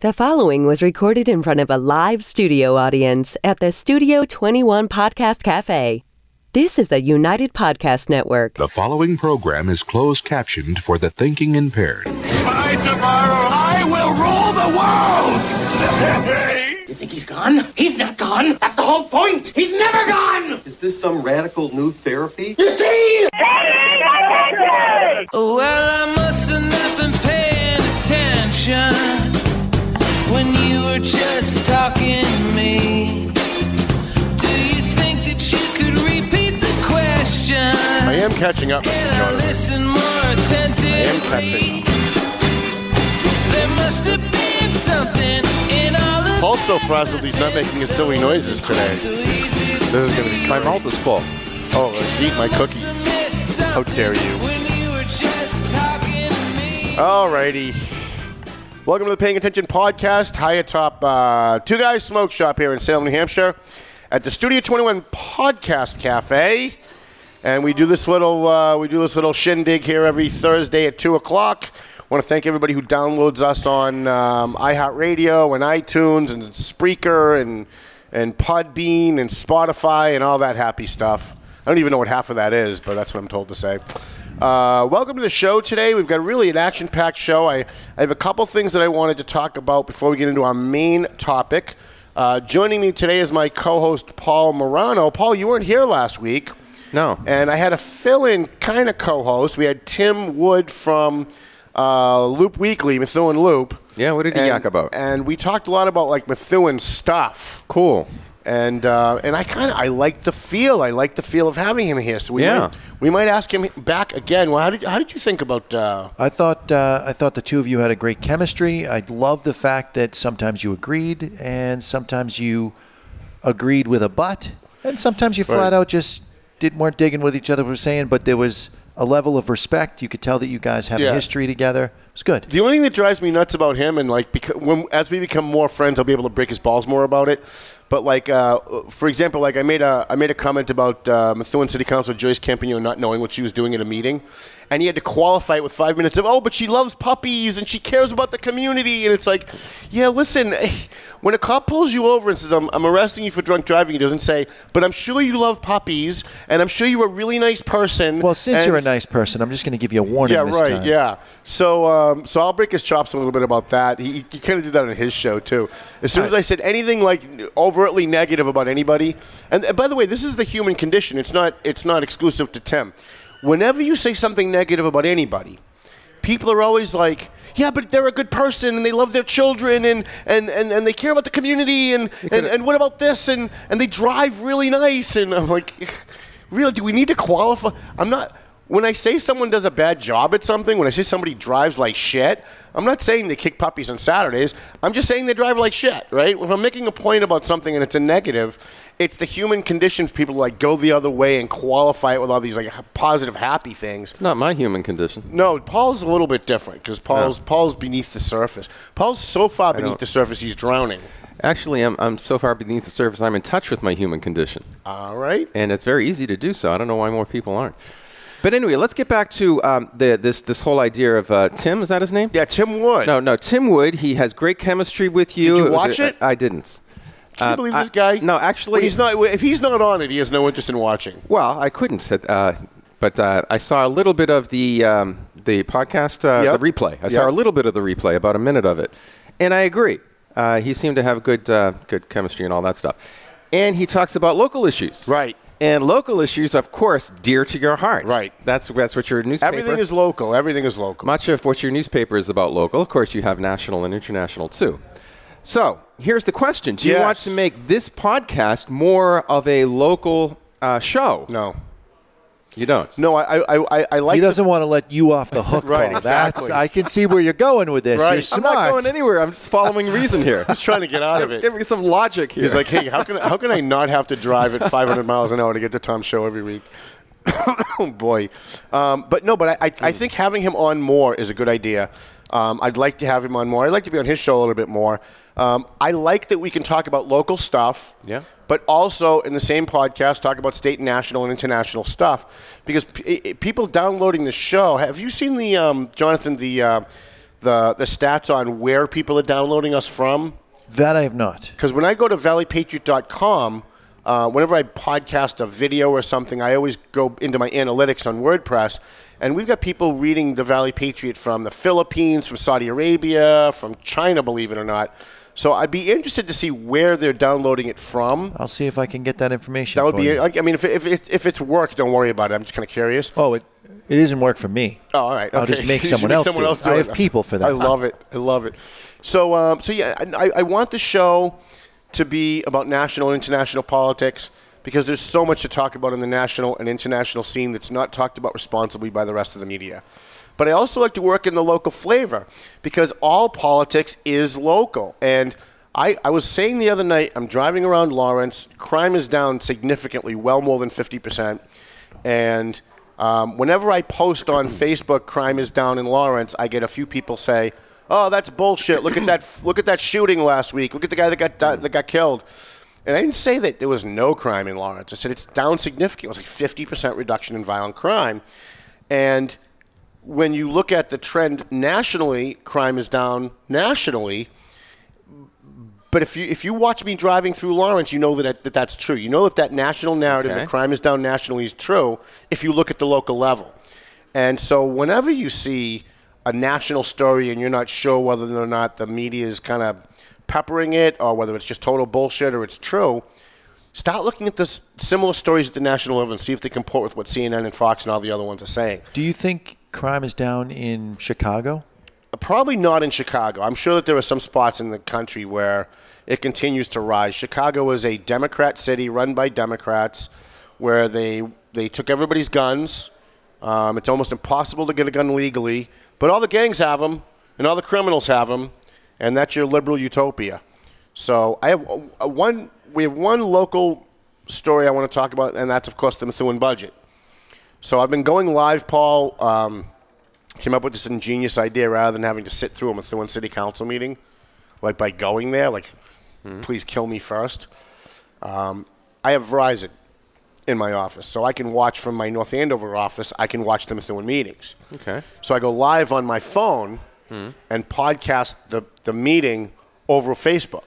The following was recorded in front of a live studio audience at the Studio 21 Podcast Cafe. This is the United Podcast Network. The following program is closed captioned for the thinking impaired. By tomorrow, I will rule the world! You think he's gone? He's not gone. That's the whole point. He's never gone. Is this some radical new therapy? You see? Well, I must have not been paying attention when you were just talking to me. Do you think that you could repeat the question? I am catching up, Mr. And I Jonathan. listen more attentively. I am catching up. There must have been something in all of Paul's so frazzled he's not making his silly noises today. This is going to be My mouth is full. Oh, let's eat my cookies. How dare you. Alrighty. Welcome to the Paying Attention Podcast. High atop Two Guys Smoke Shop here in Salem, New Hampshire at the Studio 21 Podcast Cafe. And we do this little shindig here every Thursday at 2 o'clock. I want to thank everybody who downloads us on iHeartRadio and iTunes and Spreaker and Podbean and Spotify and all that happy stuff. I don't even know what half of that is, but that's what I'm told to say. Welcome to the show today. We've got really an action-packed show. I have a couple things that I wanted to talk about before we get into our main topic. Joining me today is my co-host, Paul Murano. Paul, you weren't here last week. No. And I had a fill-in kind of co-host. We had Tim Wood from Loop Weekly, Methuen Loop. Yeah, what did he yak about? And we talked a lot about like Methuen stuff. Cool. And I like the feel. I like the feel of having him here. So we might ask him back again. Well, how did you think about? I thought the two of you had a great chemistry. I love the fact that sometimes you agreed and sometimes you agreed with a but, and sometimes you flat out just weren't digging with each other. We're saying, but there was a level of respect. You could tell that you guys have a history together. It was good. The only thing that drives me nuts about him, and as we become more friends, I'll be able to break his balls more about it. But for example, I made a comment about Methuen City Councilor Joyce Campagno not knowing what she was doing at a meeting, and he had to qualify it with 5 minutes of, but she loves puppies and she cares about the community, and it's like, yeah, listen, when a cop pulls you over and says, I'm arresting you for drunk driving, he doesn't say, but I'm sure you love puppies, and I'm sure you're a really nice person. Well, since you're a nice person, I'm just going to give you a warning this time. Yeah. So I'll break his chops a little bit about that. He kind of did that on his show, too. As soon as I said anything like overtly negative about anybody, and by the way, this is the human condition. It's not exclusive to Tim. Whenever you say something negative about anybody, people are always like, yeah, but they're a good person and they love their children and they care about the community and what about this and they drive really nice, and I'm like, really, do we need to qualify? When I say someone does a bad job at something, when I say somebody drives like shit, I'm not saying they kick puppies on Saturdays. I'm just saying they drive like shit, right? If I'm making a point about something and it's a negative, it's the human conditions. People go the other way and qualify it with all these positive, happy things. It's not my human condition. No, Paul's a little bit different because Paul's beneath the surface. Paul's so far beneath the surface he's drowning. Actually, I'm so far beneath the surface, I'm in touch with my human condition. All right. And it's very easy to do so. I don't know why more people aren't. But anyway, let's get back to this whole idea of Tim. Is that his name? Yeah, Tim Wood. No, Tim Wood. He has great chemistry with you. Did you watch it? I didn't. Can you believe this guy? No, actually. If he's not on it, he has no interest in watching. Well, I couldn't. But I saw a little bit of the podcast, the replay. I saw a little bit of the replay, about a minute of it. And I agree. He seemed to have good chemistry and all that stuff. And he talks about local issues. Right. And local issues, of course, dear to your heart. Right. That's what your newspaper... Everything is local. Everything is local. Much of what your newspaper is about local. Of course, you have national and international, too. So, here's the question. Do you want to make this podcast more of a local show? No. You don't? No, I like... He doesn't want to let you off the hook, Right, Paul. exactly. I can see where you're going with this. Right. You're I'm smart. not going anywhere. I'm just following reason here. He's trying to get out of it. Give me some logic here. He's like, hey, how can I not have to drive at 500 miles an hour to get to Tom's show every week? Oh, boy. But I think having him on more is a good idea. I'd like to have him on more. I'd like to be on his show a little bit more. I like that we can talk about local stuff. Yeah. But also in the same podcast talk about state, national, and international stuff. Because people downloading the show, have you seen the Jonathan, the the stats on where people are downloading us from? That I have not. Because when I go to valleypatriot.com, whenever I podcast a video or something, I always go into my analytics on WordPress, and we've got people reading the Valley Patriot from the Philippines, from Saudi Arabia, from China, believe it or not. So I'd be interested to see where they're downloading it from. I'll see if I can get that information. That would be. I mean, if it's work, don't worry about it. I'm just kind of curious. Oh, it isn't work for me. Oh, all right. I'll just make someone else do it. I have people for that. I love it. So yeah, I want the show to be about national and international politics because there's so much to talk about in the national and international scene that's not talked about responsibly by the rest of the media. But I also like to work in the local flavor because all politics is local. And I was saying the other night, I'm driving around Lawrence. Crime is down significantly, well more than 50%. And whenever I post on Facebook, crime is down in Lawrence, I get a few people say, "Oh, that's bullshit. Look at that shooting last week. Look at the guy that got killed." And I didn't say that there was no crime in Lawrence. I said it's down significantly. It was like 50% reduction in violent crime. And when you look at the trend nationally, crime is down nationally. But if you watch me driving through Lawrence, you know that's true. You know that national narrative that crime is down nationally is true if you look at the local level. And so whenever you see a national story and you're not sure whether or not the media is kind of peppering it or whether it's just total bullshit or it's true, start looking at the similar stories at the national level and see if they comport with what CNN and Fox and all the other ones are saying. Do you think crime is down in Chicago? Probably not in Chicago. I'm sure that there are some spots in the country where it continues to rise. Chicago is a Democrat city run by Democrats where they took everybody's guns. It's almost impossible to get a gun legally, but all the gangs have them and all the criminals have them, and that's your liberal utopia. So I have we have one local story I want to talk about, and that's, of course, the Methuen Budget. So I've been going live, Paul. Came up with this ingenious idea rather than having to sit through a Methuen City Council meeting, like by going there, please kill me first. I have Verizon in my office, so I can watch from my North Andover office. I can watch the Methuen meetings. Okay. So I go live on my phone and podcast the meeting over Facebook.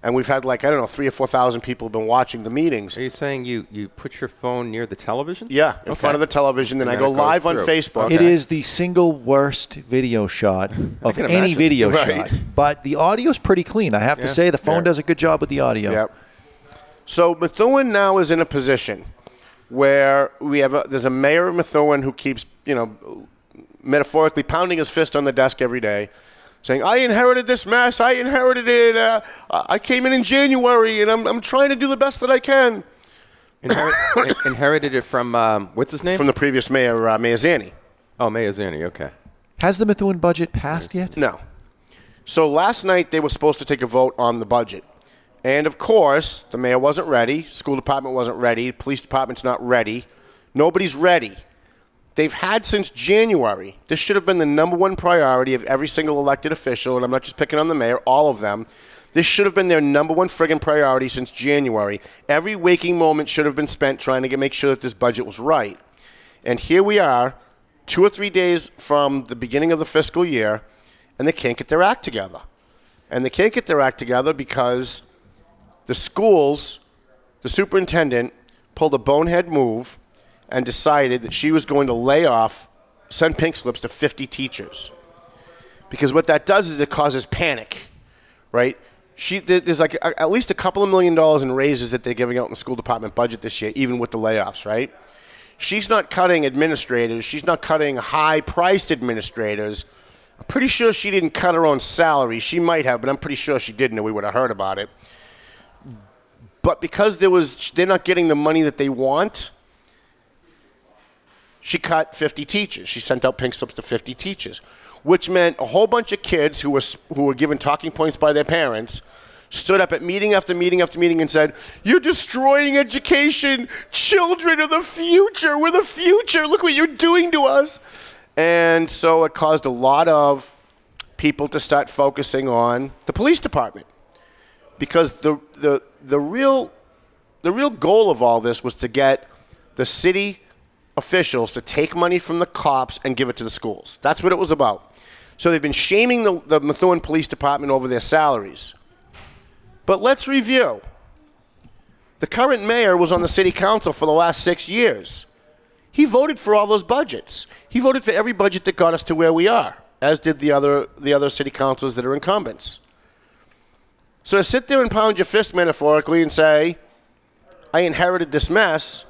And we've had 3,000 or 4,000 people have been watching the meetings. Are you saying you put your phone near the television? Yeah, in front of the television. Then I go live on Facebook. Okay. It is the single worst video shot of any video shot. But the audio is pretty clean. I have to say the phone does a good job with the audio. Yep. So Methuen now is in a position where there's a mayor of Methuen who keeps, metaphorically pounding his fist on the desk every day, saying, "I inherited this mess. I inherited it. I came in January, and I'm trying to do the best that I can." Inherited it from, what's his name? From the previous mayor, Mayor Zanni. Oh, Mayor Zanni, okay. Has the Methuen budget passed yet? No. So last night they were supposed to take a vote on the budget. And, of course, the mayor wasn't ready. School department wasn't ready. Police department's not ready. Nobody's ready. They've had since January. This should have been the number one priority of every single elected official, and I'm not just picking on the mayor, all of them. This should have been their number one friggin' priority since January. Every waking moment should have been spent trying to make sure that this budget was right. And here we are, 2 or 3 days from the beginning of the fiscal year, and they can't get their act together. And they can't get their act together because the schools, the superintendent, pulled a bonehead move and decided that she was going to send pink slips to 50 teachers. Because what that does is it causes panic, right? There's at least a couple of $1 million in raises that they're giving out in the school department budget this year, even with the layoffs, right? She's not cutting administrators. She's not cutting high-priced administrators. I'm pretty sure she didn't cut her own salary. She might have, but I'm pretty sure she didn't, and we would have heard about it. But because they're not getting the money that they want, she cut 50 teachers. She sent out pink slips to 50 teachers, which meant a whole bunch of kids who were given talking points by their parents stood up at meeting after meeting after meeting and said, "You're destroying education. Children are the future. We're the future. Look what you're doing to us." And so it caused a lot of people to start focusing on the police department, because the real goal of all this was to get the city officials to take money from the cops and give it to the schools. That's what it was about. So they've been shaming the Methuen Police Department over their salaries. But let's review. The current mayor was on the city council for the last 6 years. He voted for all those budgets. He voted for every budget that got us to where we are, as did the other city councilors that are incumbents. So to sit there and pound your fist metaphorically and say, I inherited this mess,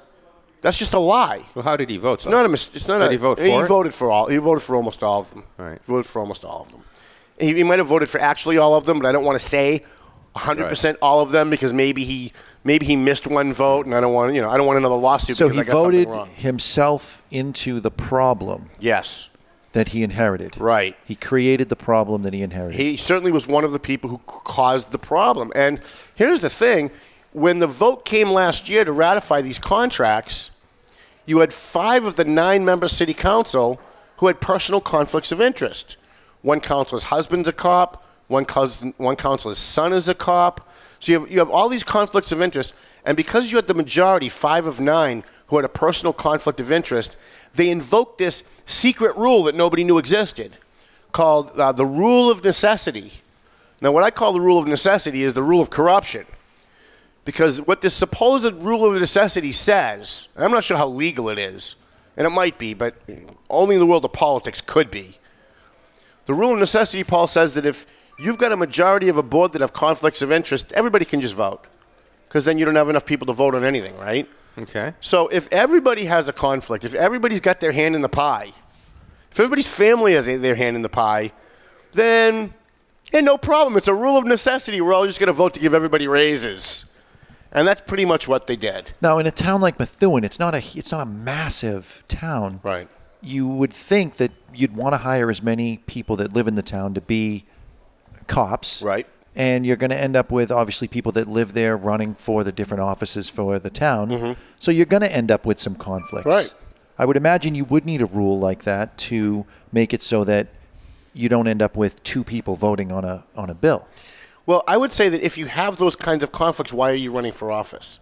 that's just a lie. Well, how did he vote? It's not a. Did he vote for it? He voted for all. He voted for almost all of them. Right. He voted for almost all of them. He might have voted for actually all of them, but I don't want to say 100% all of them because maybe he missed one vote, and I don't want another lawsuit. So because he I got voted something wrong. himself into the problem. Yes. That he inherited. Right. He created the problem that he inherited. He certainly was one of the people who caused the problem. And here's the thing. When the vote came last year to ratify these contracts, you had 5 of the 9-member city council who had personal conflicts of interest. One councilor's husband's a cop. One councilor's son is a cop. So you have all these conflicts of interest. And because you had the majority, 5 of 9, who had a personal conflict of interest, they invoked this secret rule that nobody knew existed called the rule of necessity. Now, what I call the rule of necessity is the rule of corruption. Because what this supposed rule of necessity says, and I'm not sure how legal it is, and it might be, but only in the world of politics could be. The rule of necessity, Paul, says that if you've got a majority of a board that have conflicts of interest, everybody can just vote. Because then you don't have enough people to vote on anything, right? Okay. So if everybody has a conflict, if everybody's got their hand in the pie, if everybody's family has their hand in the pie, then no problem. It's a rule of necessity. We're all just going to vote to give everybody raises. And that's pretty much what they did. Now, in a town like Methuen, it's not a massive town. Right. You would think that you'd want to hire as many people that live in the town to be cops. Right. And you're going to end up with, obviously, people that live there running for the different offices for the town. Mm-hmm. So you're going to end up with some conflicts. Right. I would imagine you would need a rule like that to make it so that you don't end up with 2 people voting on a bill. Well, I would say that if you have those kinds of conflicts, why are you running for office?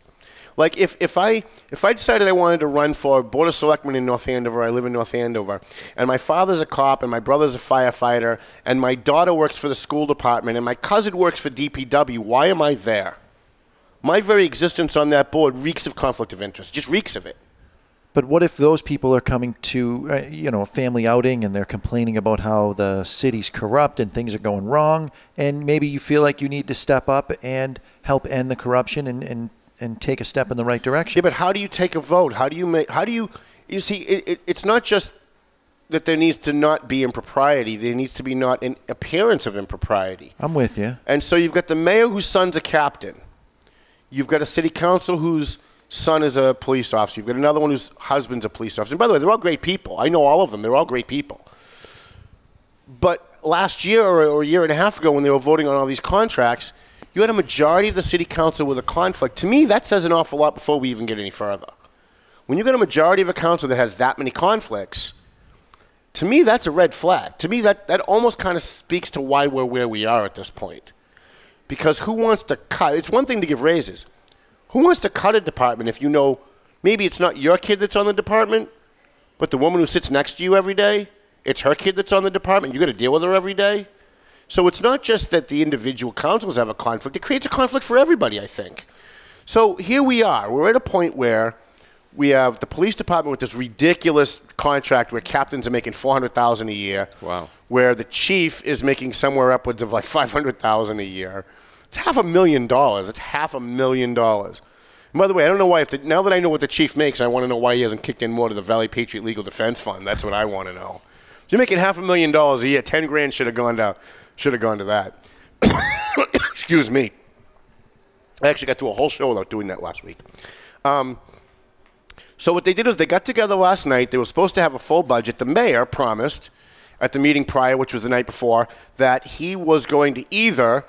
Like if I decided I wanted to run for Board of Selectmen in North Andover, I live in North Andover, and my father's a cop, and my brother's a firefighter, and my daughter works for the school department, and my cousin works for DPW, why am I there? My very existence on that board reeks of conflict of interest, just reeks of it. But what if those people are coming to, a family outing and they're complaining about how the city's corrupt and things are going wrong, and maybe you feel like you need to step up and help end the corruption and take a step in the right direction? Yeah, but how do you take a vote? You see, it's not just that there needs to not be impropriety. There needs to be not an appearance of impropriety. I'm with you. And so you've got the mayor whose son's a captain. You've got a city council whose son is a police officer. You've got another one whose husband's a police officer. And by the way, they're all great people. I know all of them. They're all great people. But last year or a year and a half ago when they were voting on all these contracts, you had a majority of the city council with a conflict. To me, that says an awful lot before we even get any further. When you've got a majority of a council that has that many conflicts, to me, that's a red flag. To me, that almost kind of speaks to why we're where we are at this point. Because who wants to cut? It's one thing to give raises. Who wants to cut a department if you know maybe it's not your kid that's on the department, but the woman who sits next to you every day, it's her kid that's on the department. You're going to deal with her every day. So it's not just that the individual councils have a conflict. It creates a conflict for everybody, I think. So here we are. We're at a point where we have the police department with this ridiculous contract where captains are making $400,000 a year. Wow. Where the chief is making somewhere upwards of like $500,000 a year. It's $500,000. It's $500,000. And by the way, I don't know why. Now that I know what the chief makes, I want to know why he hasn't kicked in more to the Valley Patriot Legal Defense Fund. That's what I want to know. If you're making $500,000 a year, $10,000 should have gone to that. Excuse me. I actually got through a whole show without doing that last week. So what they did is they got together last night. They were supposed to have a full budget. The mayor promised at the meeting prior, which was the night before, that he was going to either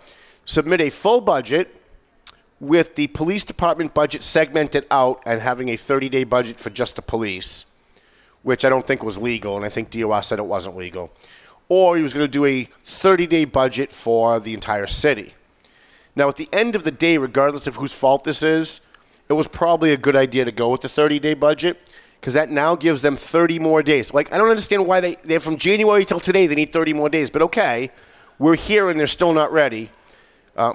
submit a full budget with the police department budget segmented out and having a 30-day budget for just the police, which I don't think was legal, and I think DOR said it wasn't legal. Or he was going to do a 30-day budget for the entire city. Now, at the end of the day, regardless of whose fault this is, it was probably a good idea to go with the 30-day budget, because that now gives them 30 more days. Like, I don't understand why they're from January till today, they need 30 more days. But okay, we're here and they're still not ready.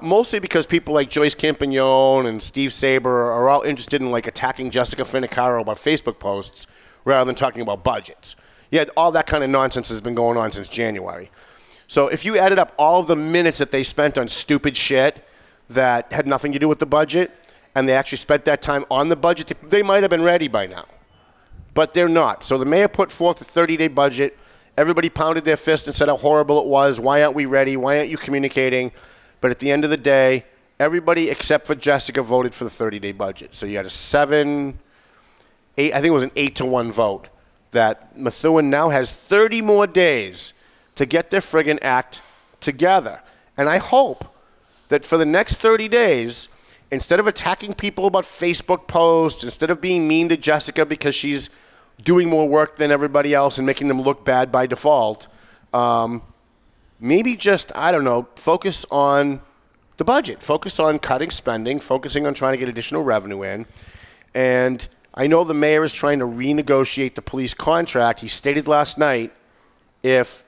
Mostly because people like Joyce Campagnon and Steve Saber are all interested in, like, attacking Jessica Finicaro about Facebook posts rather than talking about budgets. Yeah, all that kind of nonsense has been going on since January. So if you added up all of the minutes that they spent on stupid shit that had nothing to do with the budget, and they actually spent that time on the budget, they might have been ready by now. But they're not. So the mayor put forth a 30-day budget. Everybody pounded their fist and said how horrible it was. Why aren't we ready? Why aren't you communicating? But at the end of the day, everybody except for Jessica voted for the 30-day budget. So you had a 7-8, I think it was an 8-1 vote, that Methuen now has 30 more days to get their friggin' act together. And I hope that for the next 30 days, instead of attacking people about Facebook posts, instead of being mean to Jessica because she's doing more work than everybody else and making them look bad by default, maybe just, I don't know, focus on the budget, focus on cutting spending, focusing on trying to get additional revenue in. And I know the mayor is trying to renegotiate the police contract. He stated last night if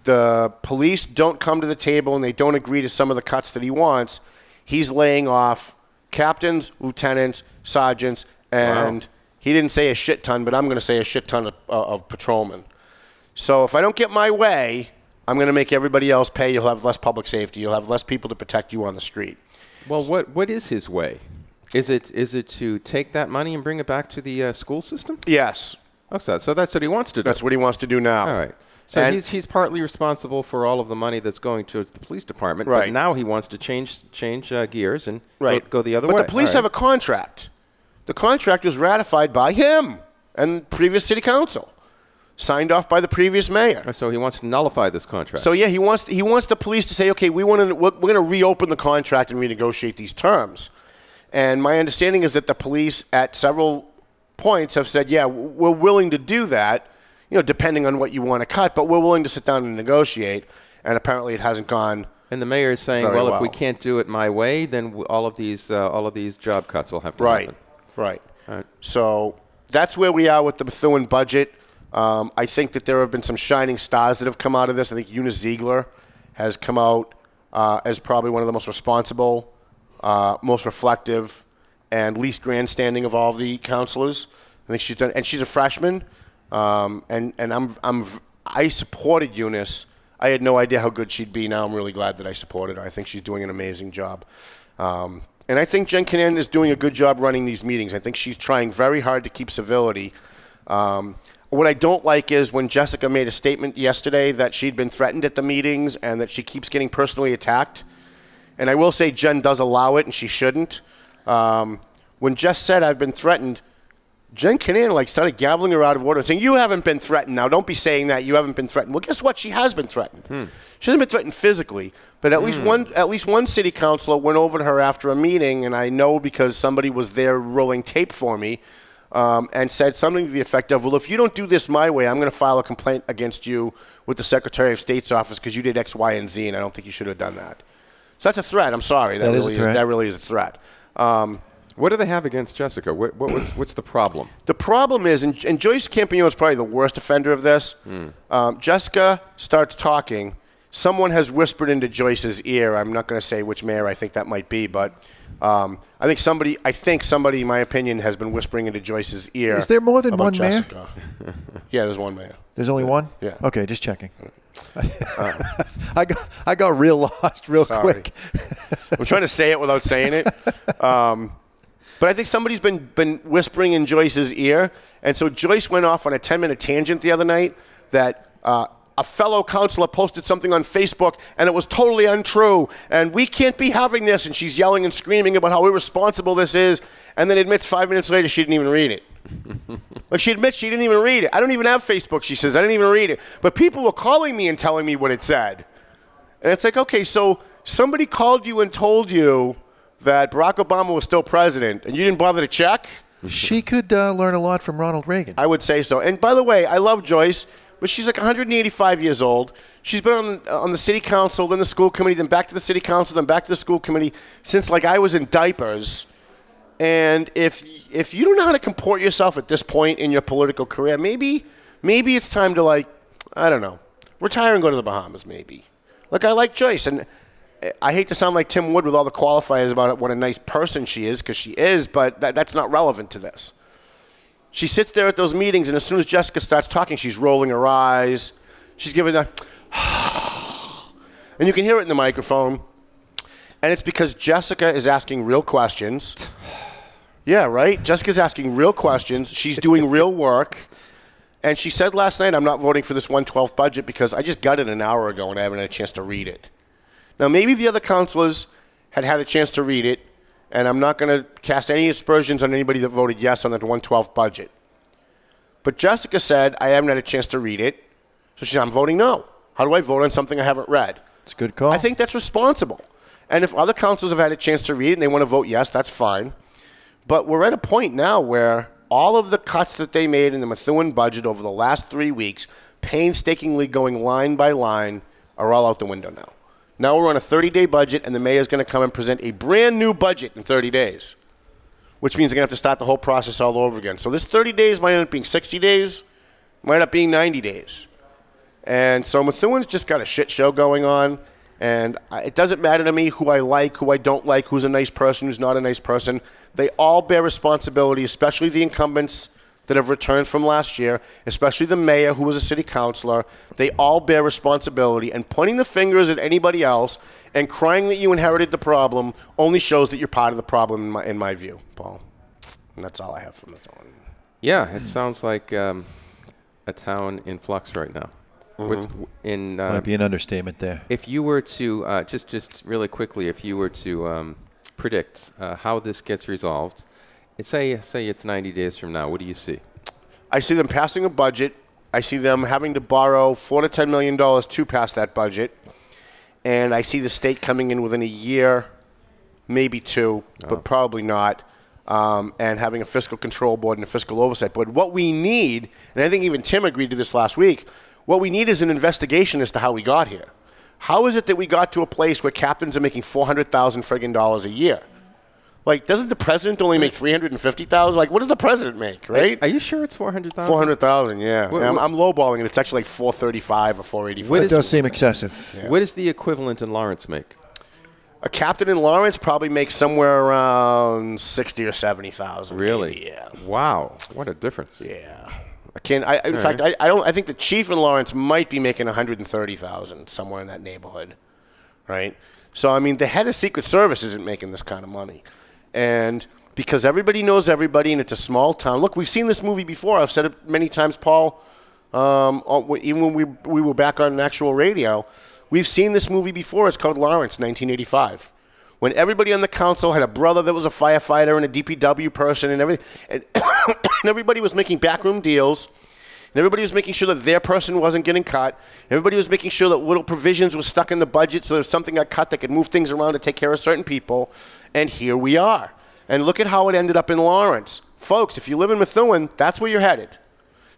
the police don't come to the table and they don't agree to some of the cuts that he wants, he's laying off captains, lieutenants, sergeants, and he didn't say a shit ton, but I'm going to say a shit ton of patrolmen. So if I don't get my way, I'm going to make everybody else pay. You'll have less public safety. You'll have less people to protect you on the street. Well, what is his way? Is it to take that money and bring it back to the school system? Yes. Oh, so that's what he wants to do. That's what he wants to do now. All right. So he's partly responsible for all of the money that's going towards the police department, right. But now he wants to change gears and go the other way. But the police have a contract. The contract was ratified by him and previous city council, signed off by the previous mayor. So he wants to nullify this contract. So yeah, he wants the police to say, okay, we're going to reopen the contract and renegotiate these terms. And my understanding is that the police at several points have said, yeah, we're willing to do that, depending on what you want to cut, but we're willing to sit down and negotiate. And apparently it hasn't gone. And the mayor is saying, well, if we can't do it my way, then all of these job cuts will have to happen. Right. So that's where we are with the Methuen budget. I think that there have been some shining stars that have come out of this. I think Eunice Ziegler has come out as probably one of the most responsible, most reflective, and least grandstanding of all the counselors. I think she's done, and she's a freshman. I supported Eunice. I had no idea how good she'd be. Now I'm really glad that I supported her. I think she's doing an amazing job. And I think Jen Kinnan is doing a good job running these meetings. I think she's trying very hard to keep civility. What I don't like is when Jessica made a statement yesterday that she'd been threatened at the meetings and that she keeps getting personally attacked. And I will say Jen does allow it, and she shouldn't. When Jess said, I've been threatened, Jen Kinnan started gaveling her out of order and saying, you haven't been threatened now. Don't be saying that. You haven't been threatened. Well, guess what? She has been threatened. She hasn't been threatened physically, but at least one city councilor went over to her after a meeting, and I know because somebody was there rolling tape for me, and said something to the effect of, well, if you don't do this my way, I'm going to file a complaint against you with the Secretary of State's office because you did X, Y, and Z, and I don't think you should have done that. So that's a threat. I'm sorry. That really is a threat. What do they have against Jessica? What's the problem? The problem is, and Joyce Campagnon is probably the worst offender of this. Jessica starts talking. Someone has whispered into Joyce's ear. I'm not going to say which mayor I think that might be, but I think somebody, in my opinion, has been whispering into Joyce's ear. Is there more than one Jessica. Mayor? Yeah, there's one mayor. There's only one? Yeah. Okay, just checking. I got real lost quick. I'm trying to say it without saying it. But I think somebody's been whispering in Joyce's ear. And so Joyce went off on a 10-minute tangent the other night that a fellow counselor posted something on Facebook, and it was totally untrue. And we can't be having this. And she's yelling and screaming about how irresponsible this is, and then admits 5 minutes later she didn't even read it. She admits she didn't even read it. I don't even have Facebook, she says. I didn't even read it. But people were calling me and telling me what it said. And it's like, okay, so somebody called you and told you that Barack Obama was still president, and you didn't bother to check? She could learn a lot from Ronald Reagan. I would say so. And by the way, I love Joyce, but she's like 185 years old. She's been on the city council, then the school committee, then back to the city council, then back to the school committee since I was in diapers. And if you don't know how to comport yourself at this point in your political career, maybe it's time to, like, I don't know, retire and go to the Bahamas, maybe. Like, I like Joyce, and I hate to sound like Tim Wood with all the qualifiers about what a nice person she is, because she is, but that's not relevant to this. She sits there at those meetings, and as soon as Jessica starts talking, she's rolling her eyes. She's giving a... and you can hear it in the microphone. And it's because Jessica is asking real questions. Yeah, right? Jessica's asking real questions. She's doing real work. And she said last night, I'm not voting for this 1/12 budget because I just got it an hour ago and I haven't had a chance to read it. Now, maybe the other councilors had a chance to read it, and I'm not going to cast any aspersions on anybody that voted yes on the 1/12 budget. But Jessica said, I haven't had a chance to read it, so she said, I'm voting no. How do I vote on something I haven't read? It's a good call. I think that's responsible. And if other councilors have had a chance to read it and they want to vote yes, that's fine. But we're at a point now where all of the cuts that they made in the Methuen budget over the last 3 weeks, painstakingly going line by line, are all out the window now. Now we're on a 30-day budget, and the mayor's going to come and present a brand new budget in 30 days, which means they're going to have to start the whole process all over again. So this 30 days might end up being 60 days, might end up being 90 days. And so Methuen's just got a shit show going on, and it doesn't matter to me who I like, who I don't like, who's a nice person, who's not a nice person. They all bear responsibility, especially the incumbents that have returned from last year, especially the mayor who was a city councilor. They all bear responsibility, and pointing the fingers at anybody else and crying that you inherited the problem only shows that you're part of the problem in my view, Paul. And that's all I have from the phone. Yeah, it sounds like a town in flux right now. Mm-hmm. Might be an understatement there. If you were to, just really quickly, if you were to predict how this gets resolved, say it's 90 days from now, what do you see? I see them passing a budget. I see them having to borrow $4 to $10 million to pass that budget. And I see the state coming in within a year, maybe two, but probably not, and having a fiscal control board and a fiscal oversight board. What we need, and I think even Tim agreed to this last week, what we need is an investigation as to how we got here. How is it that we got to a place where captains are making $400,000 friggin' dollars a year? Like, doesn't the president only make $350,000? Like, what does the president make, right? Are you sure it's $400,000? $400,000, yeah. I'm lowballing it. It's actually like $435 or $485. That does seem excessive. Yeah. What does the equivalent in Lawrence make? A captain in Lawrence probably makes somewhere around $60,000 or $70,000. Really? Maybe, yeah. Wow, what a difference. Yeah. I think the chief in Lawrence might be making $130,000 somewhere in that neighborhood, right? So I mean, the head of Secret Service isn't making this kind of money, and because everybody knows everybody, and it's a small town. Look, we've seen this movie before. I've said it many times, Paul. Even when we were back on actual radio, we've seen this movie before. It's called Lawrence, 1985. When everybody on the council had a brother that was a firefighter and a DPW person and everything, and everybody was making backroom deals, and everybody was making sure that their person wasn't getting cut. Everybody was making sure that little provisions were stuck in the budget so if something got cut, they could move things around to take care of certain people. And here we are. And look at how it ended up in Lawrence. Folks, if you live in Methuen, that's where you're headed.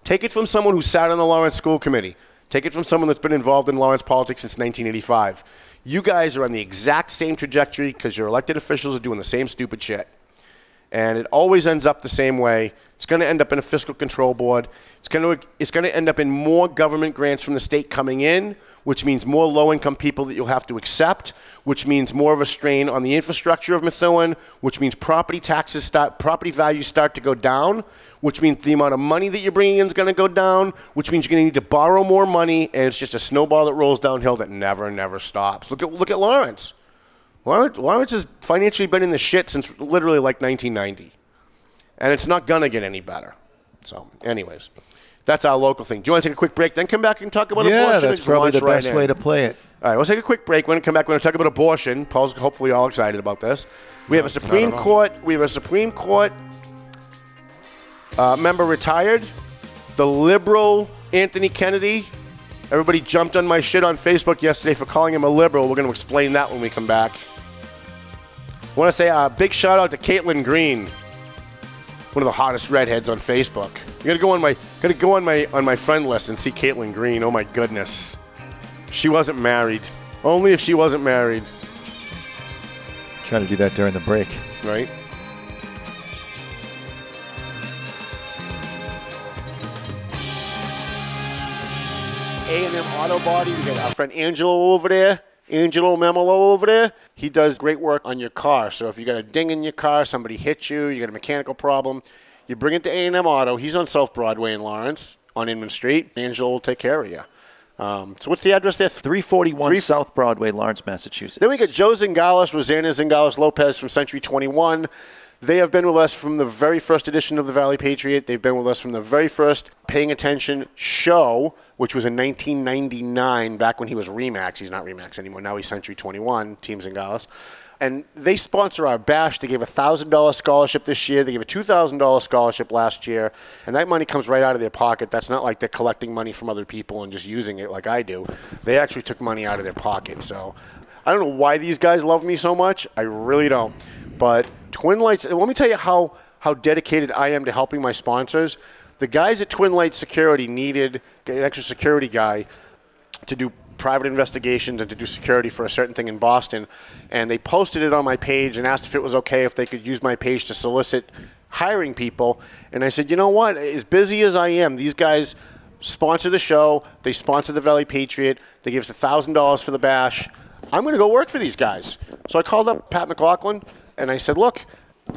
Take it from someone who sat on the Lawrence School Committee. Take it from someone that's been involved in Lawrence politics since 1985. You guys are on the exact same trajectory because your elected officials are doing the same stupid shit. And it always ends up the same way. It's going to end up in a fiscal control board. It's going to end up in more government grants from the state coming in, which means more low-income people that you'll have to accept, which means more of a strain on the infrastructure of Methuen, which means property values start to go down, which means the amount of money that you're bringing in is going to go down, which means you're going to need to borrow more money, and it's just a snowball that rolls downhill that never stops. Look at Lawrence. Lawrence has financially been in the shit since literally like 1990, and it's not going to get any better. So, anyways, that's our local thing. Do you want to take a quick break, then come back and talk about abortion? Yeah, that's probably the best way to play it. All right, let's take a quick break. When we come back, we're going to talk about abortion. Paul's hopefully all excited about this. We have a Supreme Court member retired. The liberal Anthony Kennedy. Everybody jumped on my shit on Facebook yesterday for calling him a liberal. We're going to explain that when we come back. I want to say a big shout out to Caitlin Green, one of the hottest redheads on Facebook. You gotta go on my friend list and see Caitlin Green. Oh my goodness, she wasn't married. Only if she wasn't married. Trying to do that during the break, right? A&M Auto Body. We got our friend Angelo over there. Angelo Memolo over there. He does great work on your car. So if you got a ding in your car, somebody hit you, you got a mechanical problem, you bring it to A&M Auto. He's on South Broadway in Lawrence on Inman Street. Angelo will take care of you. So what's the address there? 341 South Broadway, Lawrence, Massachusetts. Then we got Joe Zingales, Rosanna Zingales-Lopez from Century 21. They have been with us from the very first edition of the Valley Patriot. They've been with us from the very first Paying Attention show, which was in 1999, back when he was Remax. He's not Remax anymore. Now he's Century 21, Team Zingales. And they sponsor our bash. They gave a $1,000 scholarship this year. They gave a $2,000 scholarship last year. And that money comes right out of their pocket. That's not like they're collecting money from other people and just using it like I do. They actually took money out of their pocket. So I don't know why these guys love me so much. I really don't. But Twin Lights, let me tell you how dedicated I am to helping my sponsors. The guys at Twin Lights Security needed an extra security guy to do private investigations and to do security for a certain thing in Boston. And they posted it on my page and asked if it was okay if they could use my page to solicit hiring people. And I said, you know what? As busy as I am, these guys sponsor the show. They sponsor the Valley Patriot. They give us $1,000 for the bash. I'm going to go work for these guys. So I called up Pat McLaughlin and I said, look,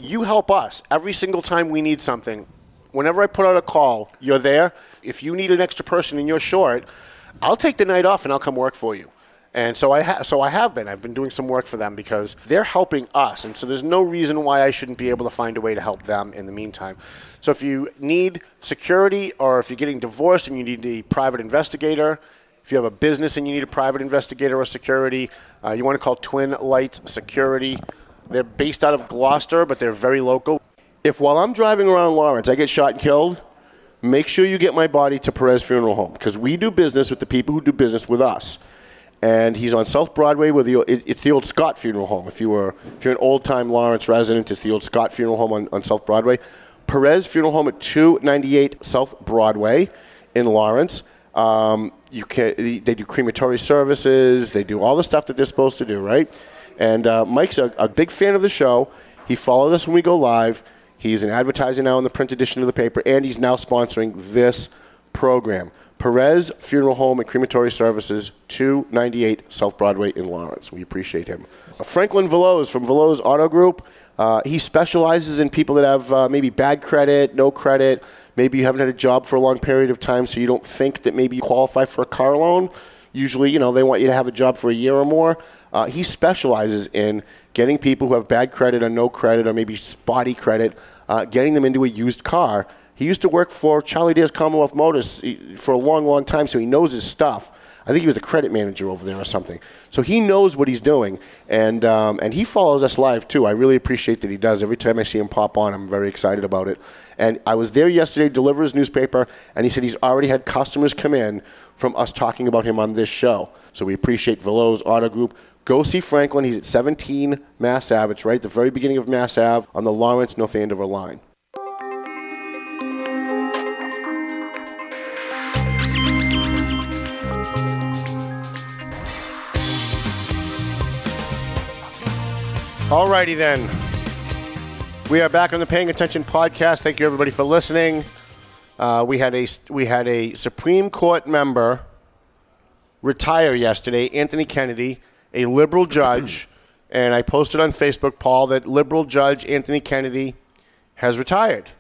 you help us every single time we need something. Whenever I put out a call, you're there. If you need an extra person and you're short, I'll take the night off and I'll come work for you. And so I have been. I've been doing some work for them because they're helping us. And so there's no reason why I shouldn't be able to find a way to help them in the meantime. So if you need security or if you're getting divorced and you need a private investigator, if you have a business and you need a private investigator or security, you want to call Twin Lights Security. They're based out of Gloucester, but they're very local. If while I'm driving around Lawrence, I get shot and killed, make sure you get my body to Perez Funeral Home because we do business with the people who do business with us. And he's on South Broadway with it's the old Scott Funeral Home. If you're an old-time Lawrence resident, it's the old Scott Funeral Home on South Broadway. Perez Funeral Home at 298 South Broadway in Lawrence. They do crematory services. They do all the stuff that they're supposed to do, right? And Mike's a big fan of the show. He followed us when we go live. He's an advertiser now in the print edition of the paper, and he's now sponsoring this program. Perez Funeral Home and Crematory Services, 298 South Broadway in Lawrence. We appreciate him. Franklin Veloz from Veloz Auto Group. He specializes in people that have maybe bad credit, no credit. Maybe you haven't had a job for a long period of time, so you don't think that maybe you qualify for a car loan. Usually, they want you to have a job for a year or more. He specializes in getting people who have bad credit or no credit or maybe spotty credit, getting them into a used car. He used to work for Charlie Dare's Commonwealth Motors for a long, long time, so he knows his stuff. I think he was the credit manager over there or something. So he knows what he's doing, and he follows us live, too. I really appreciate that he does. Every time I see him pop on, I'm very excited about it. And I was there yesterday to deliver his newspaper, and he said he's already had customers come in from us talking about him on this show. So we appreciate Veloz Auto Group. Go see Franklin. He's at 17 Mass Ave. It's right at the very beginning of Mass Ave on the Lawrence North Andover line. Alrighty then. We are back on the Paying Attention podcast. Thank you everybody for listening. We had a Supreme Court member retire yesterday, Anthony Kennedy, a liberal judge, and I posted on Facebook, Paul, that liberal judge Anthony Kennedy has retired.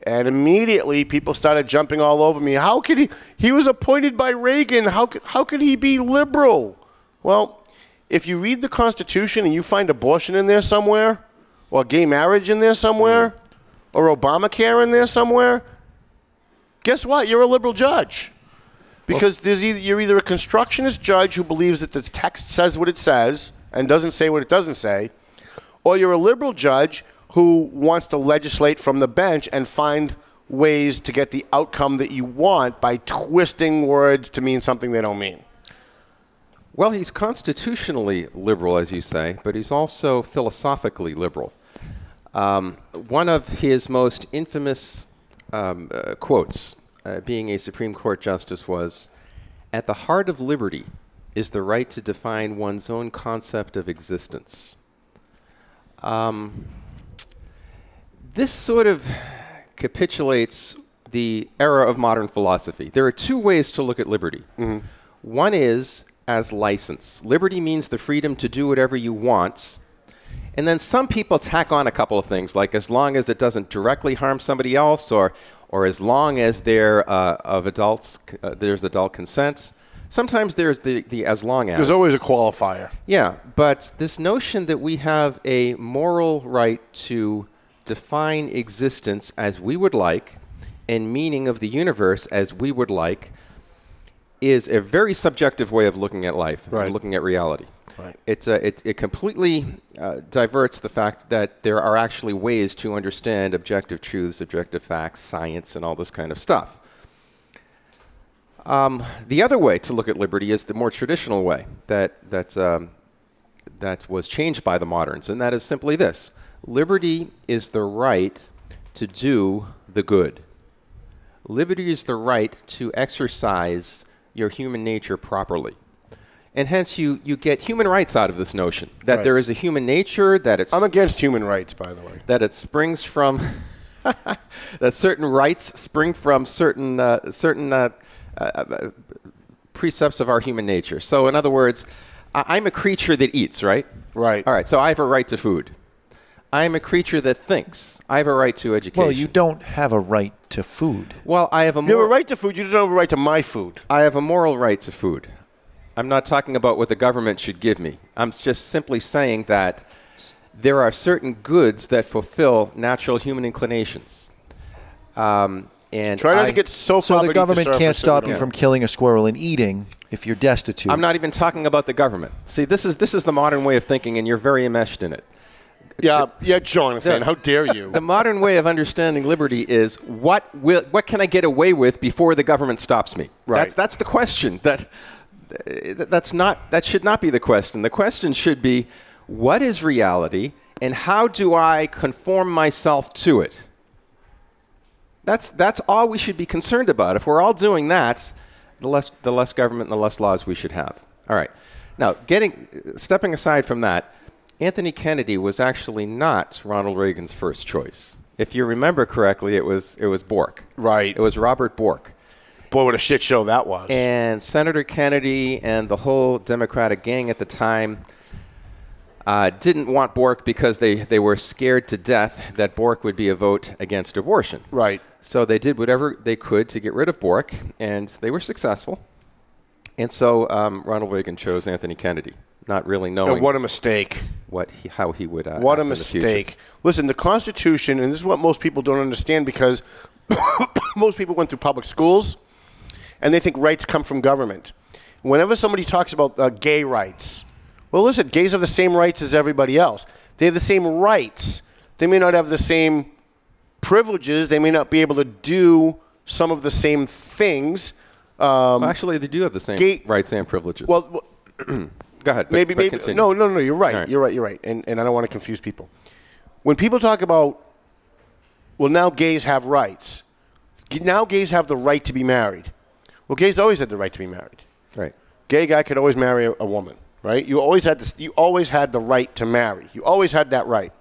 And immediately people started jumping all over me. How could he was appointed by Reagan. How could he be liberal? Well, if you read the Constitution and you find abortion in there somewhere, or gay marriage in there somewhere, or Obamacare in there somewhere, guess what? You're a liberal judge. Because you're either a constructionist judge who believes that the text says what it says and doesn't say what it doesn't say, or you're a liberal judge who wants to legislate from the bench and find ways to get the outcome that you want by twisting words to mean something they don't mean. Well, he's constitutionally liberal, as you say, but he's also philosophically liberal. One of his most infamous quotes, being a Supreme Court justice, was, "At the heart of liberty is the right to define one's own concept of existence." This sort of capitulates the era of modern philosophy. There are two ways to look at liberty. Mm-hmm. One is as license. Liberty means the freedom to do whatever you want. And then some people tack on a couple of things, like as long as it doesn't directly harm somebody else, or as long as they're of adults, there's adult consent. Sometimes there's the as long as. There's always a qualifier. Yeah, but this notion that we have a moral right to define existence as we would like and meaning of the universe as we would like is a very subjective way of looking at life, of looking at reality. Right. It completely diverts the fact that there are actually ways to understand objective truths, objective facts, science, and all this kind of stuff. The other way to look at liberty is the more traditional way that was changed by the moderns, and that is simply this. Liberty is the right to do the good. Liberty is the right to exercise your human nature properly. And hence you get human rights out of this notion, that there is a human nature, that it's... I'm against human rights, by the way. That it springs from... that certain rights spring from certain precepts of our human nature. So in other words, I'm a creature that eats, right? Right. All right, so I have a right to food. I'm a creature that thinks. I have a right to education. Well, you don't have a right to food. Well, I have a You have a right to food, you don't have a right to my food. I have a moral right to food. I'm not talking about what the government should give me. I'm just simply saying that there are certain goods that fulfill natural human inclinations. And try not to get so far. So the government can't stop you from killing a squirrel and eating if you're destitute. I'm not even talking about the government. See, this is the modern way of thinking, and you're very enmeshed in it. Yeah, Jonathan, how dare you? The modern way of understanding liberty is what can I get away with before the government stops me? Right. That's the question. That should not be the question. The question should be, what is reality, and how do I conform myself to it? That's all we should be concerned about. If we're all doing that, the less government and the less laws we should have. All right. Now, stepping aside from that, Anthony Kennedy was actually not Ronald Reagan's first choice. If you remember correctly, it was Bork. Right. It was Robert Bork. Boy, what a shit show that was. And Senator Kennedy and the whole Democratic gang at the time didn't want Bork because they were scared to death that Bork would be a vote against abortion. Right. So they did whatever they could to get rid of Bork, and they were successful. And so Ronald Reagan chose Anthony Kennedy, not really knowing. And what a mistake. How he would what a mistake. Listen, the Constitution, and this is what most people don't understand because most people went through public schools, and they think rights come from government. Whenever somebody talks about gay rights, well, listen, gays have the same rights as everybody else. They have the same rights. They may not have the same privileges. They may not be able to do some of the same things. Well, actually, they do have the same rights and privileges. Well go ahead. Maybe. Continue. No, you're right. Right. You're right. And I don't want to confuse people. When people talk about, well, now gays have rights. Now gays have the right to be married. Well, gays always had the right to be married. Right. Gay guy could always marry a woman, right? You always had this. You always had the right to marry. You always had that right.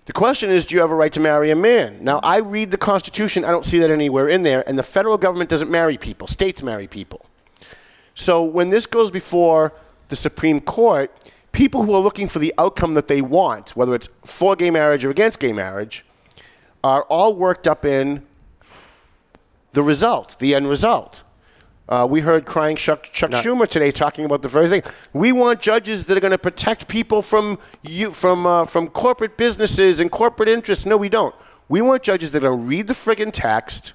The question is, do you have a right to marry a man? Now, I read the Constitution. I don't see that anywhere in there. And the federal government doesn't marry people. States marry people. So when this goes before the Supreme Court, people who are looking for the outcome that they want, whether it's for gay marriage or against gay marriage, are all worked up in the result, the end result. We heard crying Chuck Schumer today talking about the very thing. We want judges that are going to protect people from corporate businesses and corporate interests. No, we don't. We want judges that are going to read the friggin' text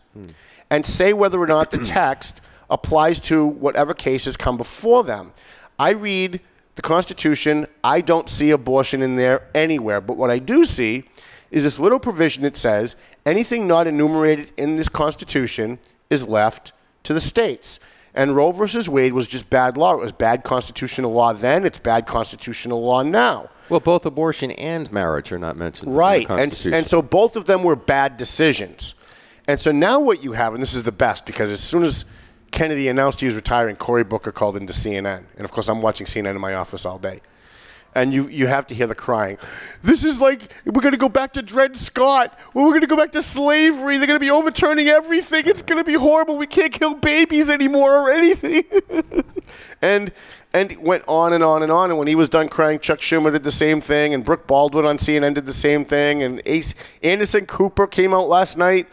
and say whether or not the text applies to whatever cases come before them. I read the Constitution. I don't see abortion in there anywhere. But what I do see is this little provision that says anything not enumerated in this Constitution is left to the states. And Roe versus Wade was just bad law. It was bad constitutional law then. It's bad constitutional law now. Well, both abortion and marriage are not mentioned right. in the Constitution. And so both of them were bad decisions. And so now what you have, and this is the best, because as soon as Kennedy announced he was retiring, Cory Booker called into CNN. And, of course, I'm watching CNN in my office all day. And you have to hear the crying. This is like, we're going to go back to Dred Scott. We're going to go back to slavery. They're going to be overturning everything. It's going to be horrible. We can't kill babies anymore or anything. and it went on and on and on. And when he was done crying, Chuck Schumer did the same thing. And Brooke Baldwin on CNN did the same thing. And Anderson Cooper came out last night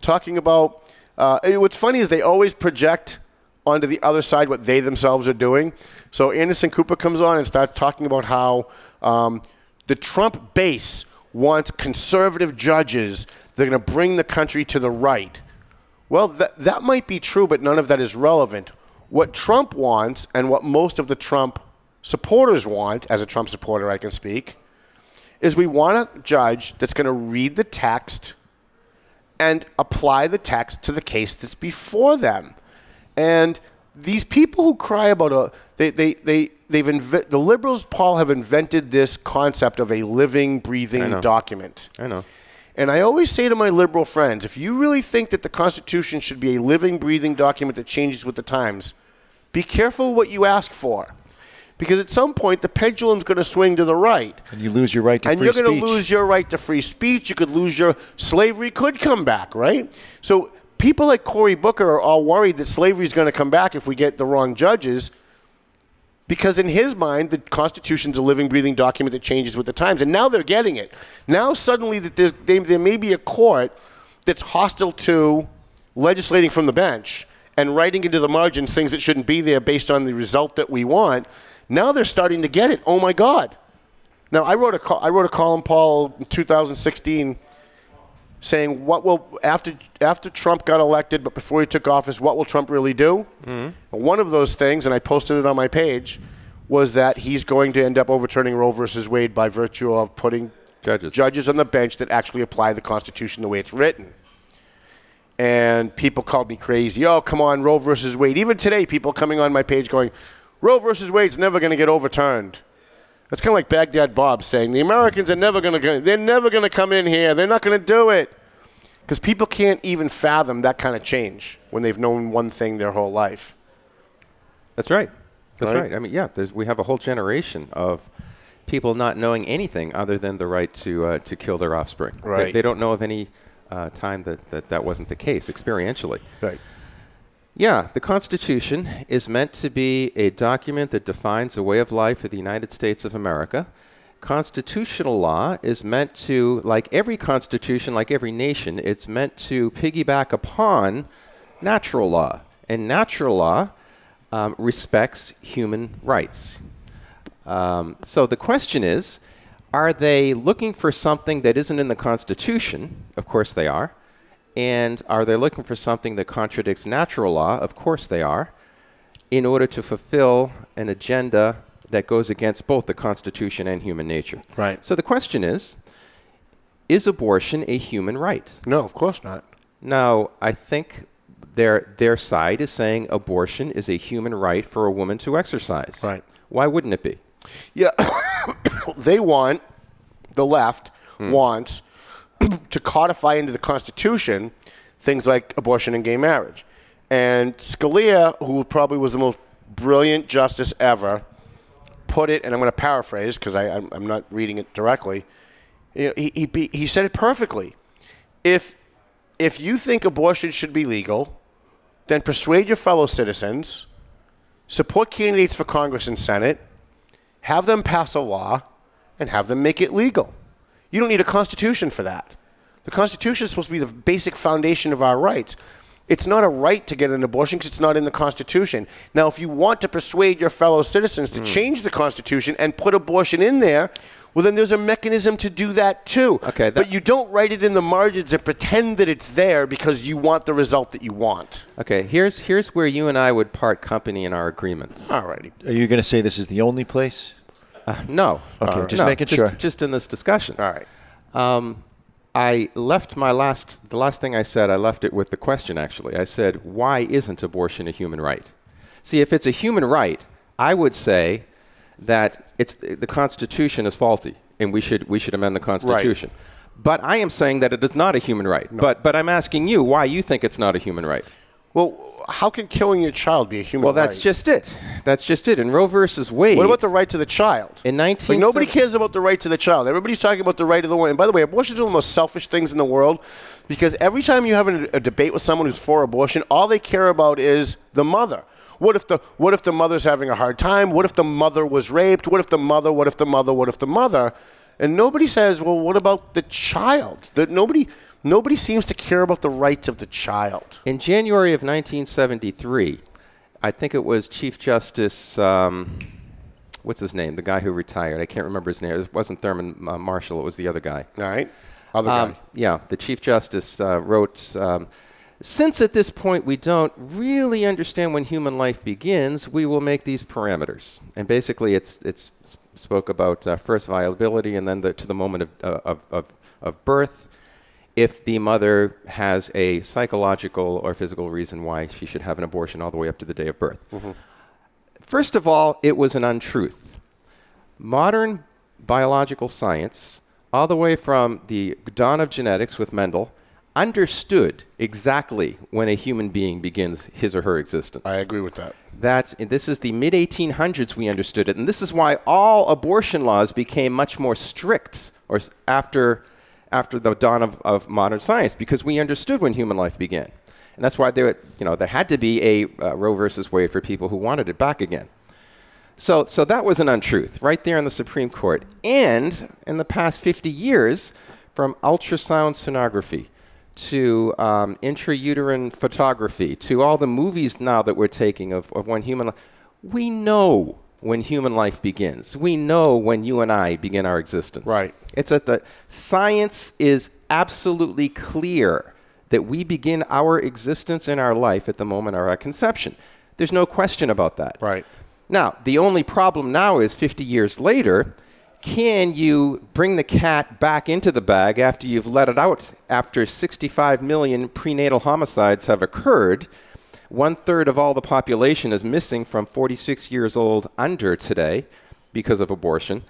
talking about, what's funny is they always project onto the other side what they themselves are doing. So Anderson Cooper comes on and starts talking about how the Trump base wants conservative judges. They're going to bring the country to the right. Well, that might be true, but none of that is relevant. What Trump wants and what most of the Trump supporters want, as a Trump supporter I can speak, is we want a judge that's going to read the text and apply the text to the case that's before them. And these people who cry about the liberals, Paul, have invented this concept of a living, breathing document. I know. And I always say to my liberal friends, if you really think that the Constitution should be a living, breathing document that changes with the times, be careful what you ask for. Because at some point, the pendulum's going to swing to the right. And you lose your right to free speech. And you're going to lose your right to free speech. You could lose your slavery could come back, right? So people like Cory Booker are all worried that slavery is going to come back if we get the wrong judges, because in his mind, the Constitution's a living, breathing document that changes with the times. And now they're getting it. Now suddenly that there may be a court that's hostile to legislating from the bench and writing into the margins things that shouldn't be there based on the result that we want. Now they're starting to get it. Oh, my God. Now, I wrote a column, Paul, in 2016 saying what will, after Trump got elected, but before he took office, what will Trump really do? Mm-hmm. One of those things, and I posted it on my page, was that he's going to end up overturning Roe versus Wade by virtue of putting judges on the bench that actually apply the Constitution the way it's written. And people called me crazy. Oh, come on, Roe versus Wade. Even today, people coming on my page going, Roe versus Wade's never going to get overturned. That's kind of like Baghdad Bob saying the Americans are never going to come in here. They're not going to do it. Because people can't even fathom that kind of change when they've known one thing their whole life. That's right. That's right. I mean, yeah, we have a whole generation of people not knowing anything other than the right to kill their offspring. Right. They don't know of any time that wasn't the case experientially. Right. Yeah, the Constitution is meant to be a document that defines a way of life for the United States of America. Constitutional law is meant to, like every constitution, like every nation, it's meant to piggyback upon natural law. And natural law respects human rights. So the question is, are they looking for something that isn't in the Constitution? Of course they are. And are they looking for something that contradicts natural law? Of course they are, in order to fulfill an agenda that goes against both the Constitution and human nature. Right. So the question is abortion a human right? No, of course not. Now, I think their side is saying abortion is a human right for a woman to exercise. Right. Why wouldn't it be? Yeah. They want, the left wants, to codify into the Constitution things like abortion and gay marriage. And Scalia, who probably was the most brilliant justice ever, put it, and I'm going to paraphrase because I'm not reading it directly, he said it perfectly. If you think abortion should be legal, then persuade your fellow citizens, support candidates for Congress and Senate, have them pass a law, and have them make it legal. You don't need a Constitution for that. The Constitution is supposed to be the basic foundation of our rights. It's not a right to get an abortion because it's not in the Constitution. Now, if you want to persuade your fellow citizens to change the Constitution and put abortion in there, well, then there's a mechanism to do that too. Okay, but you don't write it in the margins and pretend that it's there because you want the result that you want. Okay, here's where you and I would part company in our agreements. All righty. Are you going to say this is the only place? No. Okay, just making sure. Just in this discussion. All right. I left the last thing I said, I left it with the question, actually. I said, why isn't abortion a human right? See, if it's a human right, I would say that the Constitution is faulty, and we should amend the Constitution. Right. But I am saying that it is not a human right. No. But I'm asking you why you think it's not a human right. Well, how can killing your child be a human right? Well, that's just it. That's just it. In Roe versus Wade. What about the rights of the child? In 1970, nobody cares about the rights of the child. Everybody's talking about the right of the woman. And by the way, abortion is one of the most selfish things in the world, because every time you have a debate with someone who's for abortion, all they care about is the mother. What if the mother's having a hard time? What if the mother was raped? What if the mother? What if the mother? What if the mother? And nobody says, well, what about the child? That nobody seems to care about the rights of the child. In January of 1973, I think it was Chief Justice, what's his name? The guy who retired. I can't remember his name. It wasn't Thurman Marshall. It was the other guy. All right. Other guy. Yeah, the Chief Justice wrote, since at this point we don't really understand when human life begins, we will make these parameters. And basically it's spoke about first viability and then to the moment of birth, if the mother has a psychological or physical reason why she should have an abortion all the way up to the day of birth. Mm-hmm. First of all, it was an untruth. Modern biological science, all the way from the dawn of genetics with Mendel, understood exactly when a human being begins his or her existence. I agree with that. This is the mid-1800s we understood it, and this is why all abortion laws became much more strict after the dawn of modern science, because we understood when human life began. And that's why there had to be a Roe versus Wade for people who wanted it back again. So that was an untruth right there in the Supreme Court. And in the past 50 years, from ultrasound sonography to intrauterine photography to all the movies now that we're taking of when human life, we know when human life begins. We know when you and I begin our existence. Right. It's at the science is absolutely clear that we begin our existence in our life at the moment of our conception. There's no question about that. Right. Now, the only problem now is 50 years later, can you bring the cat back into the bag after you've let it out? After 65 million prenatal homicides have occurred, 1/3 of all the population is missing from 46 years old under today because of abortion.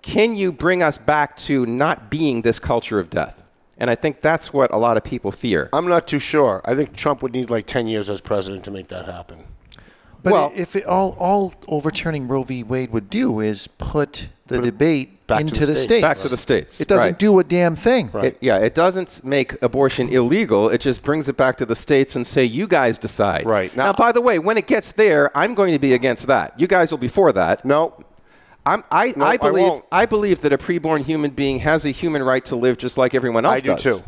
Can you bring us back to not being this culture of death? And I think that's what a lot of people fear. I'm not too sure. I think Trump would need like 10 years as president to make that happen. But if all overturning Roe v. Wade would do is put the debate back into to the states. Back to the states. It doesn't do a damn thing. Right. It doesn't make abortion illegal. It just brings it back to the states and say, you guys decide. Right. Now, by the way, when it gets there, I'm going to be against that. You guys will be for that. No. I believe that a preborn human being has a human right to live just like everyone else does. I do too.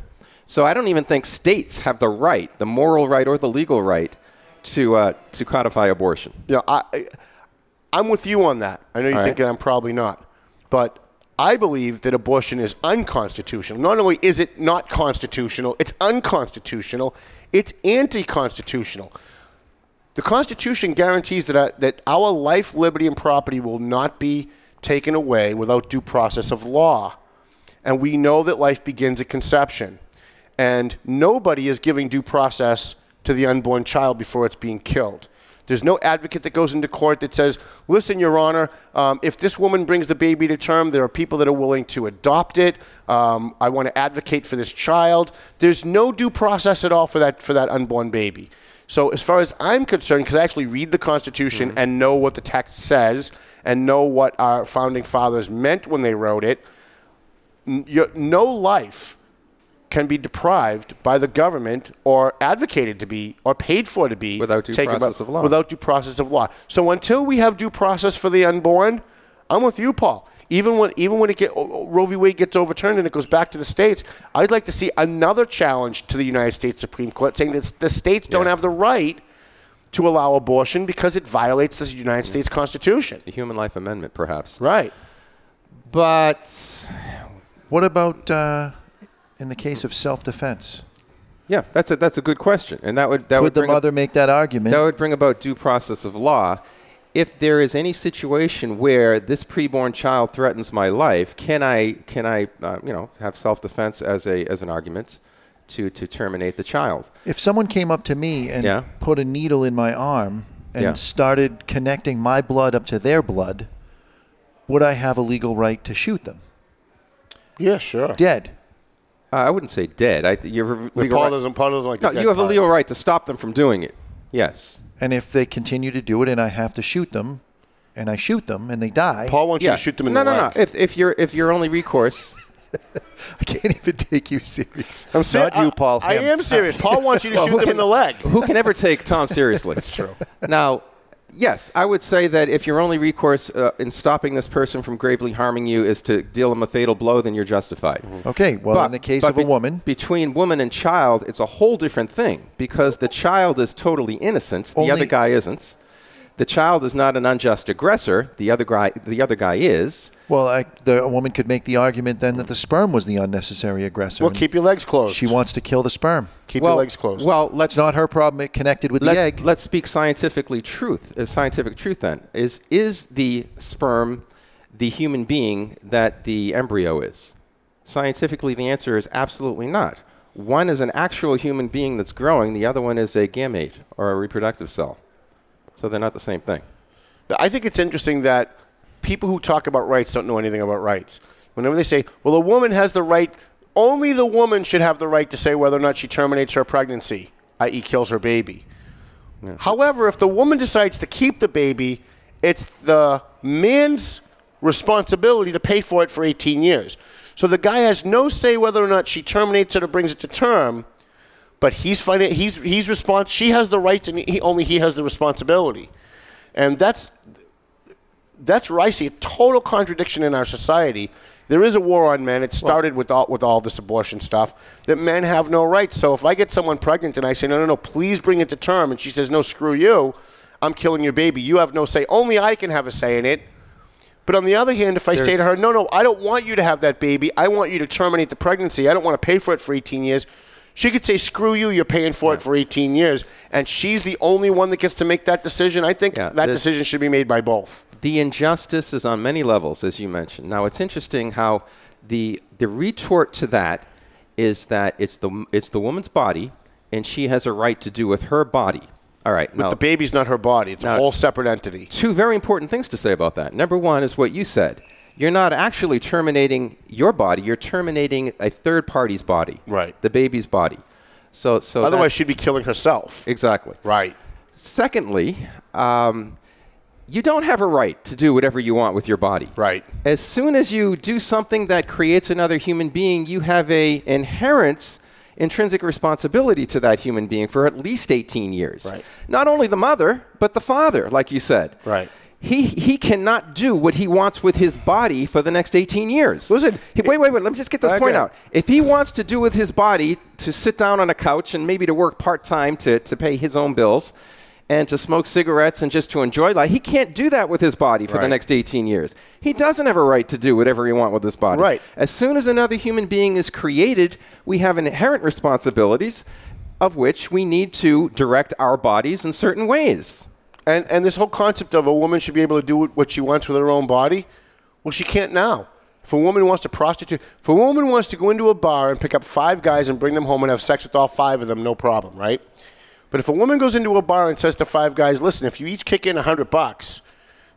So I don't even think states have the right, the moral right or the legal right, to codify abortion. Yeah, I'm with you on that. I know you think that I'm probably not. But I believe that abortion is unconstitutional. Not only is it not constitutional, it's unconstitutional. It's anti-constitutional. The Constitution guarantees that our life, liberty, and property will not be taken away without due process of law. And we know that life begins at conception. And nobody is giving due process to the unborn child before it's being killed. There's no advocate that goes into court that says, listen, Your Honor, if this woman brings the baby to term, there are people that are willing to adopt it. I want to advocate for this child. There's no due process at all for that unborn baby. So as far as I'm concerned, because I actually read the Constitution and know what the text says and know what our founding fathers meant when they wrote it, no life can be deprived by the government or advocated to be or paid for to be without due process of law. Without due process of law. So until we have due process for the unborn, I'm with you, Paul. Even when Roe v. Wade gets overturned and it goes back to the states, I'd like to see another challenge to the United States Supreme Court saying that the states don't have the right to allow abortion because it violates the United States Constitution. The Human Life Amendment, perhaps. Right. But what about in the case of self-defense? Yeah, that's a good question, and would the mother make that argument? That would bring about due process of law. If there is any situation where this preborn child threatens my life, can I have self-defense as an argument to terminate the child? If someone came up to me and put a needle in my arm and started connecting my blood up to their blood, would I have a legal right to shoot them? Yeah, sure. Dead. I wouldn't say dead. You have a legal right. Paul doesn't like the dead you have a part. legal right to stop them from doing it. Yes. And if they continue to do it and I have to shoot them, and I shoot them and they die. Paul wants you to shoot them in the leg. No. If your only recourse... I can't even take you serious. Not you, Paul. I am serious. Paul wants you to shoot them in the leg. Who can ever take Tom seriously? That's true. Now, yes, I would say that if your only recourse in stopping this person from gravely harming you is to deal them a fatal blow, then you're justified. Okay, well, in the case of a woman. Between woman and child, it's a whole different thing because the child is totally innocent. The other guy isn't. The child is not an unjust aggressor. The other guy is. Well, a woman could make the argument then that the sperm was the unnecessary aggressor. Well, keep your legs closed. She wants to kill the sperm. Keep your legs closed. Well, it's not her problem. It connected with the egg. Let's speak scientific truth then. Is the sperm the human being that the embryo is? Scientifically, the answer is absolutely not. One is an actual human being that's growing. The other one is a gamete or a reproductive cell. So they're not the same thing. I think it's interesting that people who talk about rights don't know anything about rights. Whenever they say, well, a woman has the right, only the woman should have the right to say whether or not she terminates her pregnancy, i.e. kills her baby. Yeah. However, if the woman decides to keep the baby, it's the man's responsibility to pay for it for 18 years. So the guy has no say whether or not she terminates it or brings it to term. But he's she has the rights, and he has the responsibility, and that's where I see a total contradiction in our society. There is a war on men. It started with all this abortion stuff, that men have no rights. So if I get someone pregnant and I say no, please bring it to term, and she says no, screw you, I'm killing your baby. You have no say. Only I can have a say in it. But on the other hand, if I say to her, no, I don't want you to have that baby. I want you to terminate the pregnancy. I don't want to pay for it for 18 years. She could say, screw you, you're paying for it for 18 years. And she's the only one that gets to make that decision. I think that decision should be made by both. The injustice is on many levels, as you mentioned. Now, it's interesting how the retort to that is that it's the woman's body, and she has a right to do with her body. All right. But the baby's not her body. It's a whole separate entity. Two very important things to say about that. Number one is what you said. You're not actually terminating your body. You're terminating a third party's body. Right. The baby's body. So otherwise, she'd be killing herself. Exactly. Right. Secondly, you don't have a right to do whatever you want with your body. Right. As soon as you do something that creates another human being, you have a intrinsic responsibility to that human being for at least 18 years. Right. Not only the mother, but the father, like you said. Right. He cannot do what he wants with his body for the next 18 years. Listen. Wait. Let me just get this point out. If he wants to do with his body to sit down on a couch and maybe to work part-time to pay his own bills and to smoke cigarettes and just to enjoy life, he can't do that with his body for the next 18 years. He doesn't have a right to do whatever he wants with his body. Right. As soon as another human being is created, we have inherent responsibilities of which we need to direct our bodies in certain ways. And this whole concept of a woman should be able to do what she wants with her own body, well, she can't now. If a woman wants to prostitute, if a woman wants to go into a bar and pick up 5 guys and bring them home and have sex with all 5 of them, no problem, right? But if a woman goes into a bar and says to 5 guys, listen, if you each kick in $100,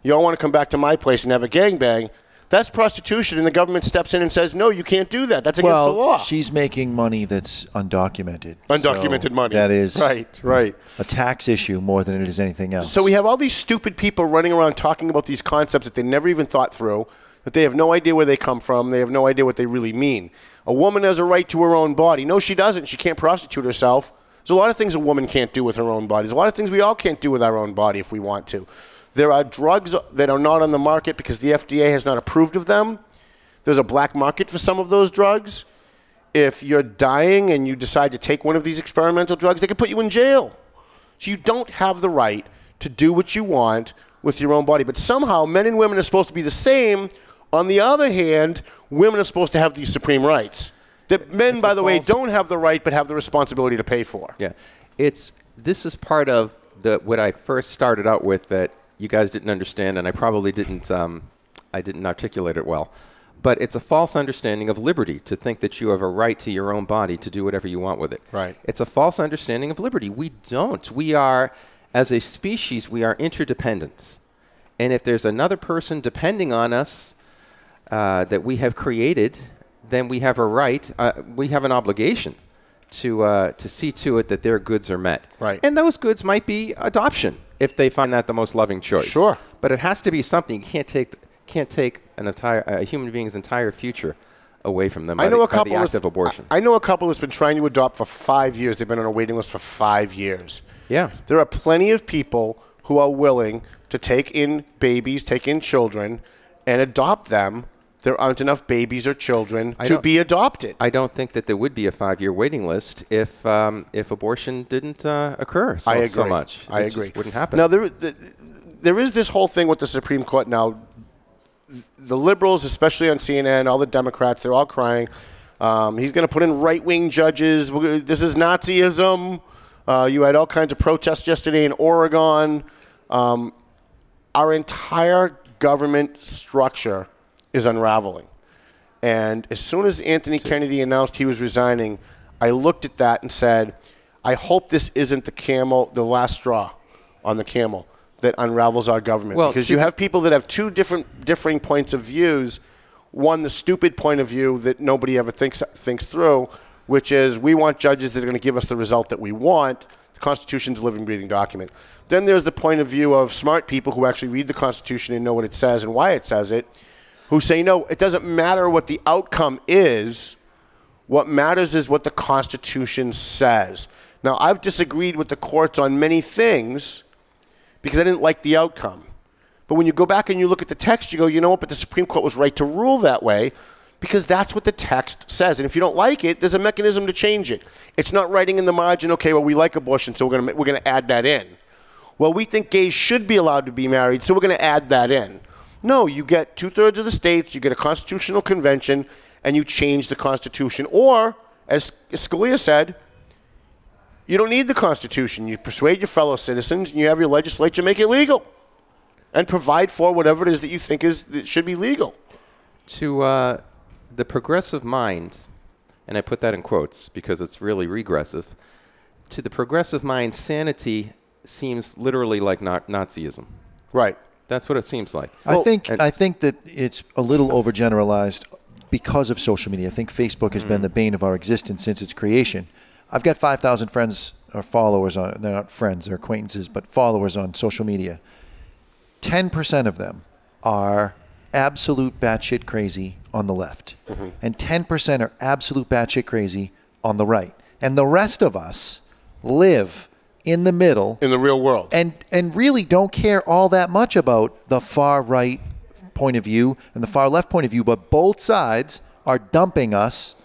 you all want to come back to my place and have a gangbang, that's prostitution, and the government steps in and says, no, you can't do that. That's against the law. She's making money that's undocumented. Undocumented money. That is right. A tax issue more than it is anything else. So we have all these stupid people running around talking about these concepts that they never even thought through, that they have no idea where they come from. They have no idea what they really mean. A woman has a right to her own body. No, she doesn't. She can't prostitute herself. There's a lot of things a woman can't do with her own body. There's a lot of things we all can't do with our own body if we want to. There are drugs that are not on the market because the FDA has not approved of them. There's a black market for some of those drugs. If you're dying and you decide to take one of these experimental drugs, they could put you in jail. So you don't have the right to do what you want with your own body. But somehow men and women are supposed to be the same. On the other hand, women are supposed to have these supreme rights that men, by the way, don't have the right but have the responsibility to pay for. Yeah. This is part of what I first started out with that you guys didn't understand, and I probably didn't articulate it well. But it's a false understanding of liberty to think that you have a right to your own body to do whatever you want with it. Right. It's a false understanding of liberty. We don't. We are, as a species, we are interdependent. And if there's another person depending on us that we have created, then we have a right, we have an obligation to see to it that their goods are met. Right. And those goods might be adoption if they find that the most loving choice. Sure. But it has to be something. You can't take a human being's entire future away from them by the act of abortion. I know a couple that's been trying to adopt for 5 years. They've been on a waiting list for 5 years. Yeah. There are plenty of people who are willing to take in babies, take in children, and adopt them. There aren't enough babies or children to be adopted. I don't think that there would be a 5-year waiting list if abortion didn't occur so much. I agree. Just wouldn't happen. Now, there is this whole thing with the Supreme Court now. The liberals, especially on CNN, all the Democrats, they're all crying. He's going to put in right-wing judges. This is Nazism. You had all kinds of protests yesterday in Oregon. Our entire government structure is unraveling. And as soon as Anthony Kennedy announced he was resigning, I looked at that and said, I hope this isn't the last straw on the camel that unravels our government. Because you have people that have two differing points of views. One, the stupid point of view that nobody ever thinks through, which is we want judges that are going to give us the result that we want. The Constitution's a living, breathing document. Then there's the point of view of smart people who actually read the Constitution and know what it says and why it says it, who say, no, it doesn't matter what the outcome is. What matters is what the Constitution says. Now, I've disagreed with the courts on many things because I didn't like the outcome. But when you go back and you look at the text, you go, you know what, but the Supreme Court was right to rule that way because that's what the text says. And if you don't like it, there's a mechanism to change it. It's not writing in the margin, okay, well, we like abortion, so we're going to add that in. Well, we think gays should be allowed to be married, so we're going to add that in. No, you get 2/3 of the states, you get a constitutional convention, and you change the Constitution. Or, as Scalia said, you don't need the Constitution. You persuade your fellow citizens, and you have your legislature make it legal and provide for whatever it is that you think that should be legal. To the progressive mind, and I put that in quotes because it's really regressive, to the progressive mind, sanity seems literally like Nazism. Right. That's what it seems like. I think that it's a little overgeneralized because of social media. I think Facebook has been the bane of our existence since its creation. I've got 5,000 friends or followers on. They're not friends, they're acquaintances, but followers on social media. 10% of them are absolute batshit crazy on the left, and 10% are absolute batshit crazy on the right, and the rest of us live in the middle, in the real world, and really don't care all that much about the far right point of view and the far left point of view, but both sides are dumping us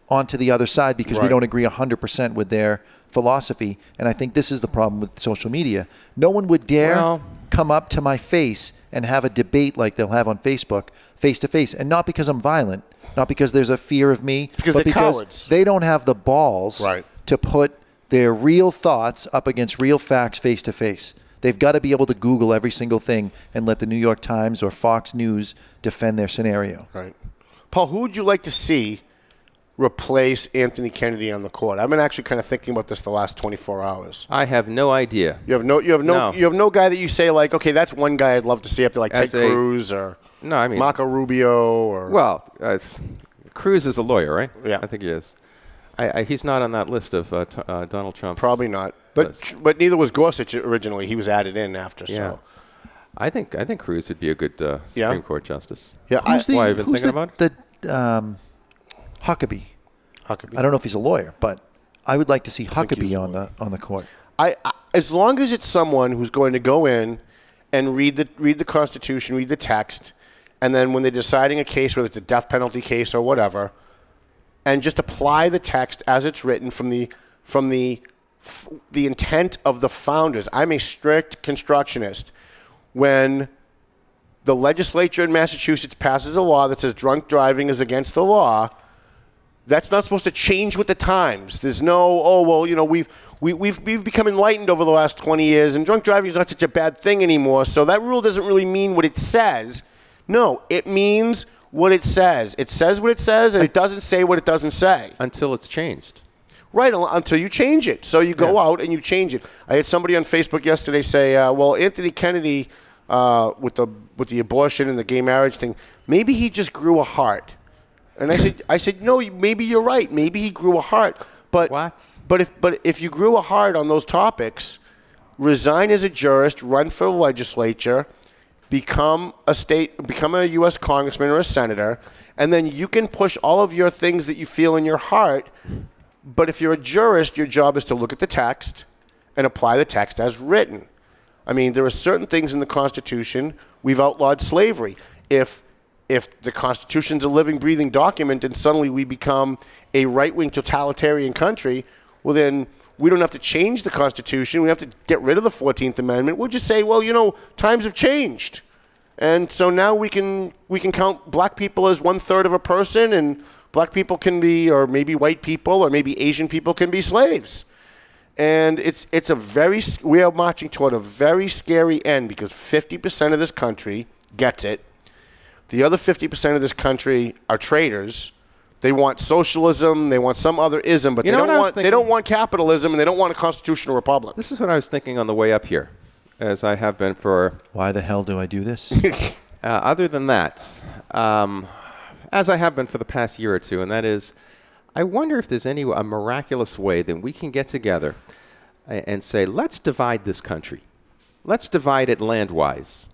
onto the other side because we don't agree 100% with their philosophy. And I think this is the problem with social media. No one would dare come up to my face and have a debate like they'll have on Facebook, face to face, and not because I'm violent, not because there's a fear of me, but because cowards. They don't have the balls to put their real thoughts up against real facts face to face. They've got to be able to Google every single thing and let the New York Times or Fox News defend their scenario. Right. Paul, who would you like to see replace Anthony Kennedy on the court? I've been actually kind of thinking about this the last 24 hours. I have no idea. You have no guy that you say like, okay, that's one guy I'd love to see up there, like Ted Cruz or Marco Rubio or. Cruz is a lawyer, right? Yeah, I think he is. He's not on that list of Donald Trump's. Probably not. But neither was Gorsuch originally. He was added in after. Yeah. So I think Cruz would be a good Supreme Court justice. Yeah. Why I've been thinking about it? Huckabee. I don't know if he's a lawyer, but I would like to see Huckabee on the court. As long as it's someone who's going to go in and read the Constitution, read the text, and then when they're deciding a case, whether it's a death penalty case or whatever, and just apply the text as it's written from the intent of the founders. I'm a strict constructionist. When the legislature in Massachusetts passes a law that says drunk driving is against the law, that's not supposed to change with the times. There's no, we've become enlightened over the last 20 years, and drunk driving is not such a bad thing anymore, so that rule doesn't really mean what it says. No, it means what it says. It says what it says, and it doesn't say what it doesn't say. Until it's changed. Right, until you change it. So you go out and you change it. I had somebody on Facebook yesterday say, Anthony Kennedy, with the abortion and the gay marriage thing, maybe he just grew a heart. And I said, no, maybe you're right. Maybe he grew a heart. But what? But if you grew a heart on those topics, resign as a jurist, run for legislature, become a U.S. congressman or a senator, and then you can push all of your things that you feel in your heart. But if you're a jurist, your job is to look at the text and apply the text as written. I mean, there are certain things in the Constitution. We've outlawed slavery. If the Constitution's a living, breathing document and suddenly we become a right-wing totalitarian country, well, then we don't have to change the Constitution. We have to get rid of the 14th Amendment. We'll just say, well, times have changed. And so now we can count black people as 1/3 of a person, and black people can be, or maybe white people, or maybe Asian people can be slaves. And we are marching toward a very scary end because 50% of this country gets it. The other 50% of this country are traitors. They want socialism, they want some other ism, but they don't want capitalism, and they don't want a constitutional republic. This is what I was thinking on the way up here, as I have been for... Why the hell do I do this? Other than that, as I have been for the past year or two, and that is, I wonder if there's a miraculous way that we can get together and say, let's divide this country. Let's divide it land-wise.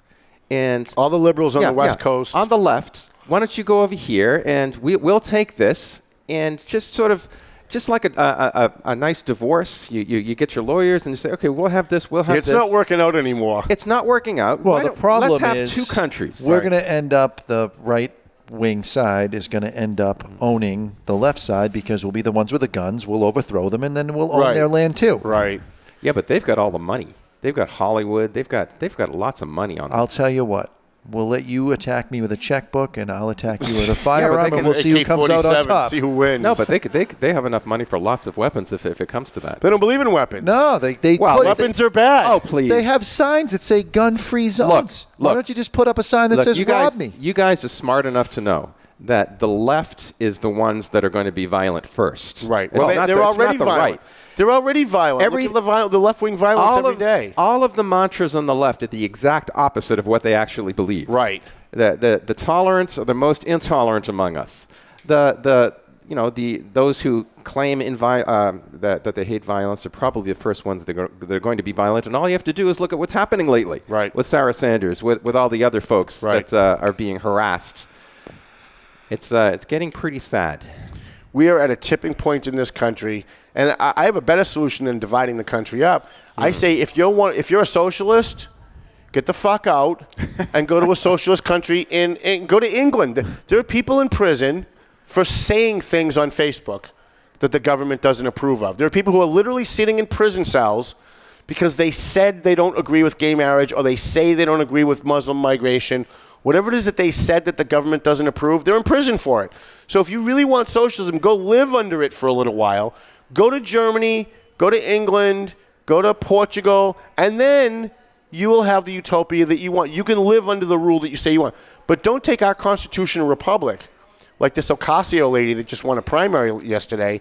And all the liberals on the West Coast. On the left, why don't you go over here, and we'll take this, and just like a nice divorce, you get your lawyers, and you say, okay, we'll have this, It's not working out anymore. It's not working out. Well, the problem let's have is 2 countries. We're going to end up, the right-wing side is going to end up owning the left side because we'll be the ones with the guns. We'll overthrow them, and then we'll own their land too. Right. Yeah, but they've got all the money. They've got Hollywood. They've got lots of money on them. I'll tell you what. We'll let you attack me with a checkbook, and I'll attack you with a firearm, and we'll see who comes out on top. See who wins. No, but they have enough money for lots of weapons if it comes to that. They don't believe in weapons. No, weapons are bad. Oh, please. They have signs that say gun-free zones. Why don't you just put up a sign that says rob me? You guys are smart enough to know that the left is the ones that are going to be violent first. Right. Well, they're already violent. Right. They're already violent. Look at the left-wing violence every day. All of the mantras on the left are the exact opposite of what they actually believe. Right. The tolerants are the most intolerant among us. Those who claim that they hate violence are probably the first ones that are going to be violent. And all you have to do is look at what's happening lately. Right. With Sarah Sanders, with all the other folks that are being harassed. It's getting pretty sad. We are at a tipping point in this country, and I have a better solution than dividing the country up. I say if you're a socialist, get the fuck out and go to a socialist country and go to England. There are people in prison for saying things on Facebook that the government doesn't approve of. There are people who are literally sitting in prison cells because they said they don't agree with gay marriage, or they say they don't agree with Muslim migration. Whatever it is that they said that the government doesn't approve, they're in prison for it. So if you really want socialism, go live under it for a little while. Go to Germany, go to England, go to Portugal, and then you will have the utopia that you want. You can live under the rule that you say you want. But don't take our constitutional republic, like this Ocasio lady that just won a primary yesterday,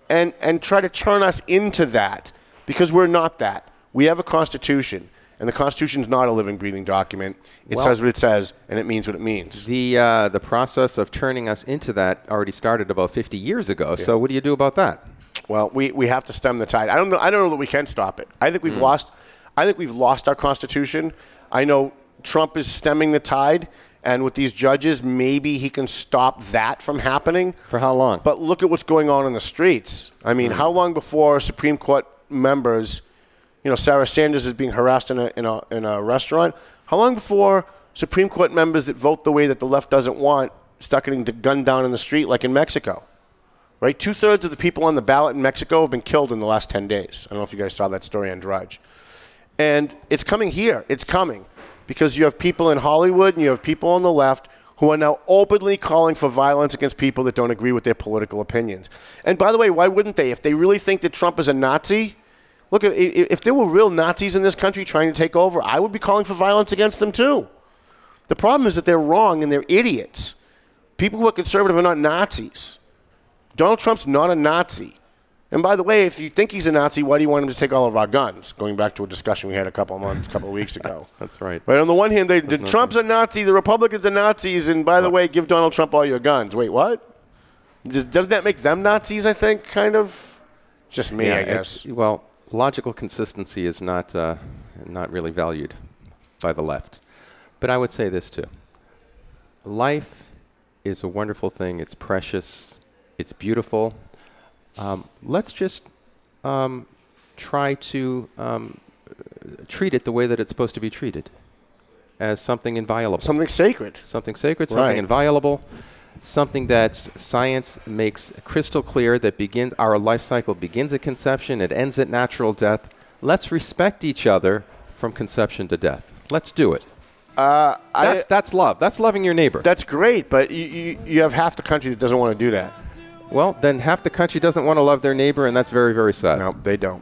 and try to turn us into that, because we're not that. We have a constitution. And the Constitution is not a living, breathing document. It says what it says, and it means what it means. The process of turning us into that already started about 50 years ago. Yeah. So what do you do about that? Well, we have to stem the tide. I don't know that we can stop it. I think we've lost. I think we've lost our Constitution. I know Trump is stemming the tide, and with these judges, maybe he can stop that from happening. For how long? But look at what's going on in the streets. I mean, how long before Supreme Court members? Sarah Sanders is being harassed in a restaurant. How long before Supreme Court members that vote the way that the left doesn't want start getting gunned down in the street, like in Mexico? Right? 2/3 of the people on the ballot in Mexico have been killed in the last 10 days. I don't know if you guys saw that story on Drudge. And it's coming here. It's coming. Because you have people in Hollywood and you have people on the left who are now openly calling for violence against people that don't agree with their political opinions. And by the way, why wouldn't they? If they really think that Trump is a Nazi... Look, if there were real Nazis in this country trying to take over, I would be calling for violence against them too. The problem is that they're wrong and they're idiots. People who are conservative are not Nazis. Donald Trump's not a Nazi. And by the way, if you think he's a Nazi, why do you want him to take all of our guns? Going back to a discussion we had a couple of weeks ago. That's right. Right. On the one hand, Trump's a Nazi, the Republicans are Nazis, and by the way, give Donald Trump all your guns. Wait, what? Doesn't that make them Nazis, I think, kind of? Just me, I guess. Well, logical consistency is not really valued by the left. But I would say this too. Life is a wonderful thing. It's precious. It's beautiful. Let's just try to treat it the way that it's supposed to be treated, as something inviolable. Something sacred. Something sacred, something inviolable, something that science makes crystal clear that our life cycle begins at conception, it ends at natural death. Let's respect each other from conception to death. Let's do it. That's love. That's loving your neighbor. That's great, but you have half the country that doesn't want to do that. Well, then half the country doesn't want to love their neighbor, and that's very, very sad. No, they don't.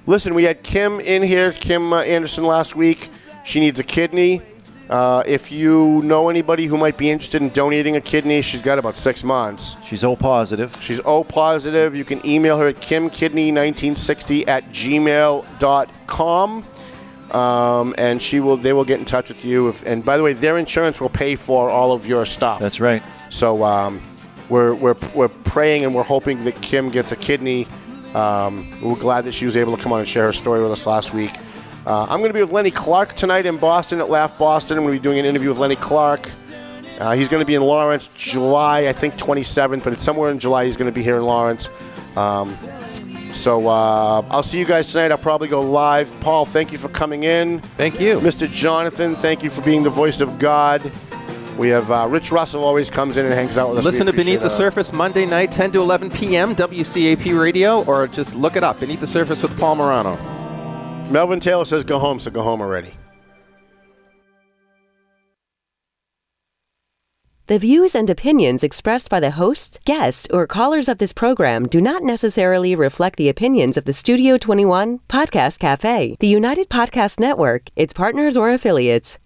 Listen, we had Kim in here, Kim Anderson, last week. She needs a kidney. If you know anybody who might be interested in donating a kidney, she's got about 6 months. She's O positive. She's O positive. You can email her at kimkidney1960@gmail.com. And they will get in touch with you. And by the way, their insurance will pay for all of your stuff. That's right. So we're praying and we're hoping that Kim gets a kidney. We're glad that she was able to come on and share her story with us last week. I'm going to be with Lenny Clark tonight in Boston at Laugh Boston. I'm going to be doing an interview with Lenny Clark. He's going to be in Lawrence July, I think 27th, but it's somewhere in July he's going to be here in Lawrence. So I'll see you guys tonight. I'll probably go live. Paul, thank you for coming in. Thank you. Mr. Jonathan, thank you for being the voice of God. We have Rich Russell always comes in and hangs out with us. Listen to Beneath the Surface Monday night, 10 to 11 p.m., WCAP Radio, or just look it up, Beneath the Surface with Paul Murano. Melvin Taylor says go home, so go home already. The views and opinions expressed by the hosts, guests, or callers of this program do not necessarily reflect the opinions of the Studio 21 Podcast Cafe, the United Podcast Network, its partners, or affiliates.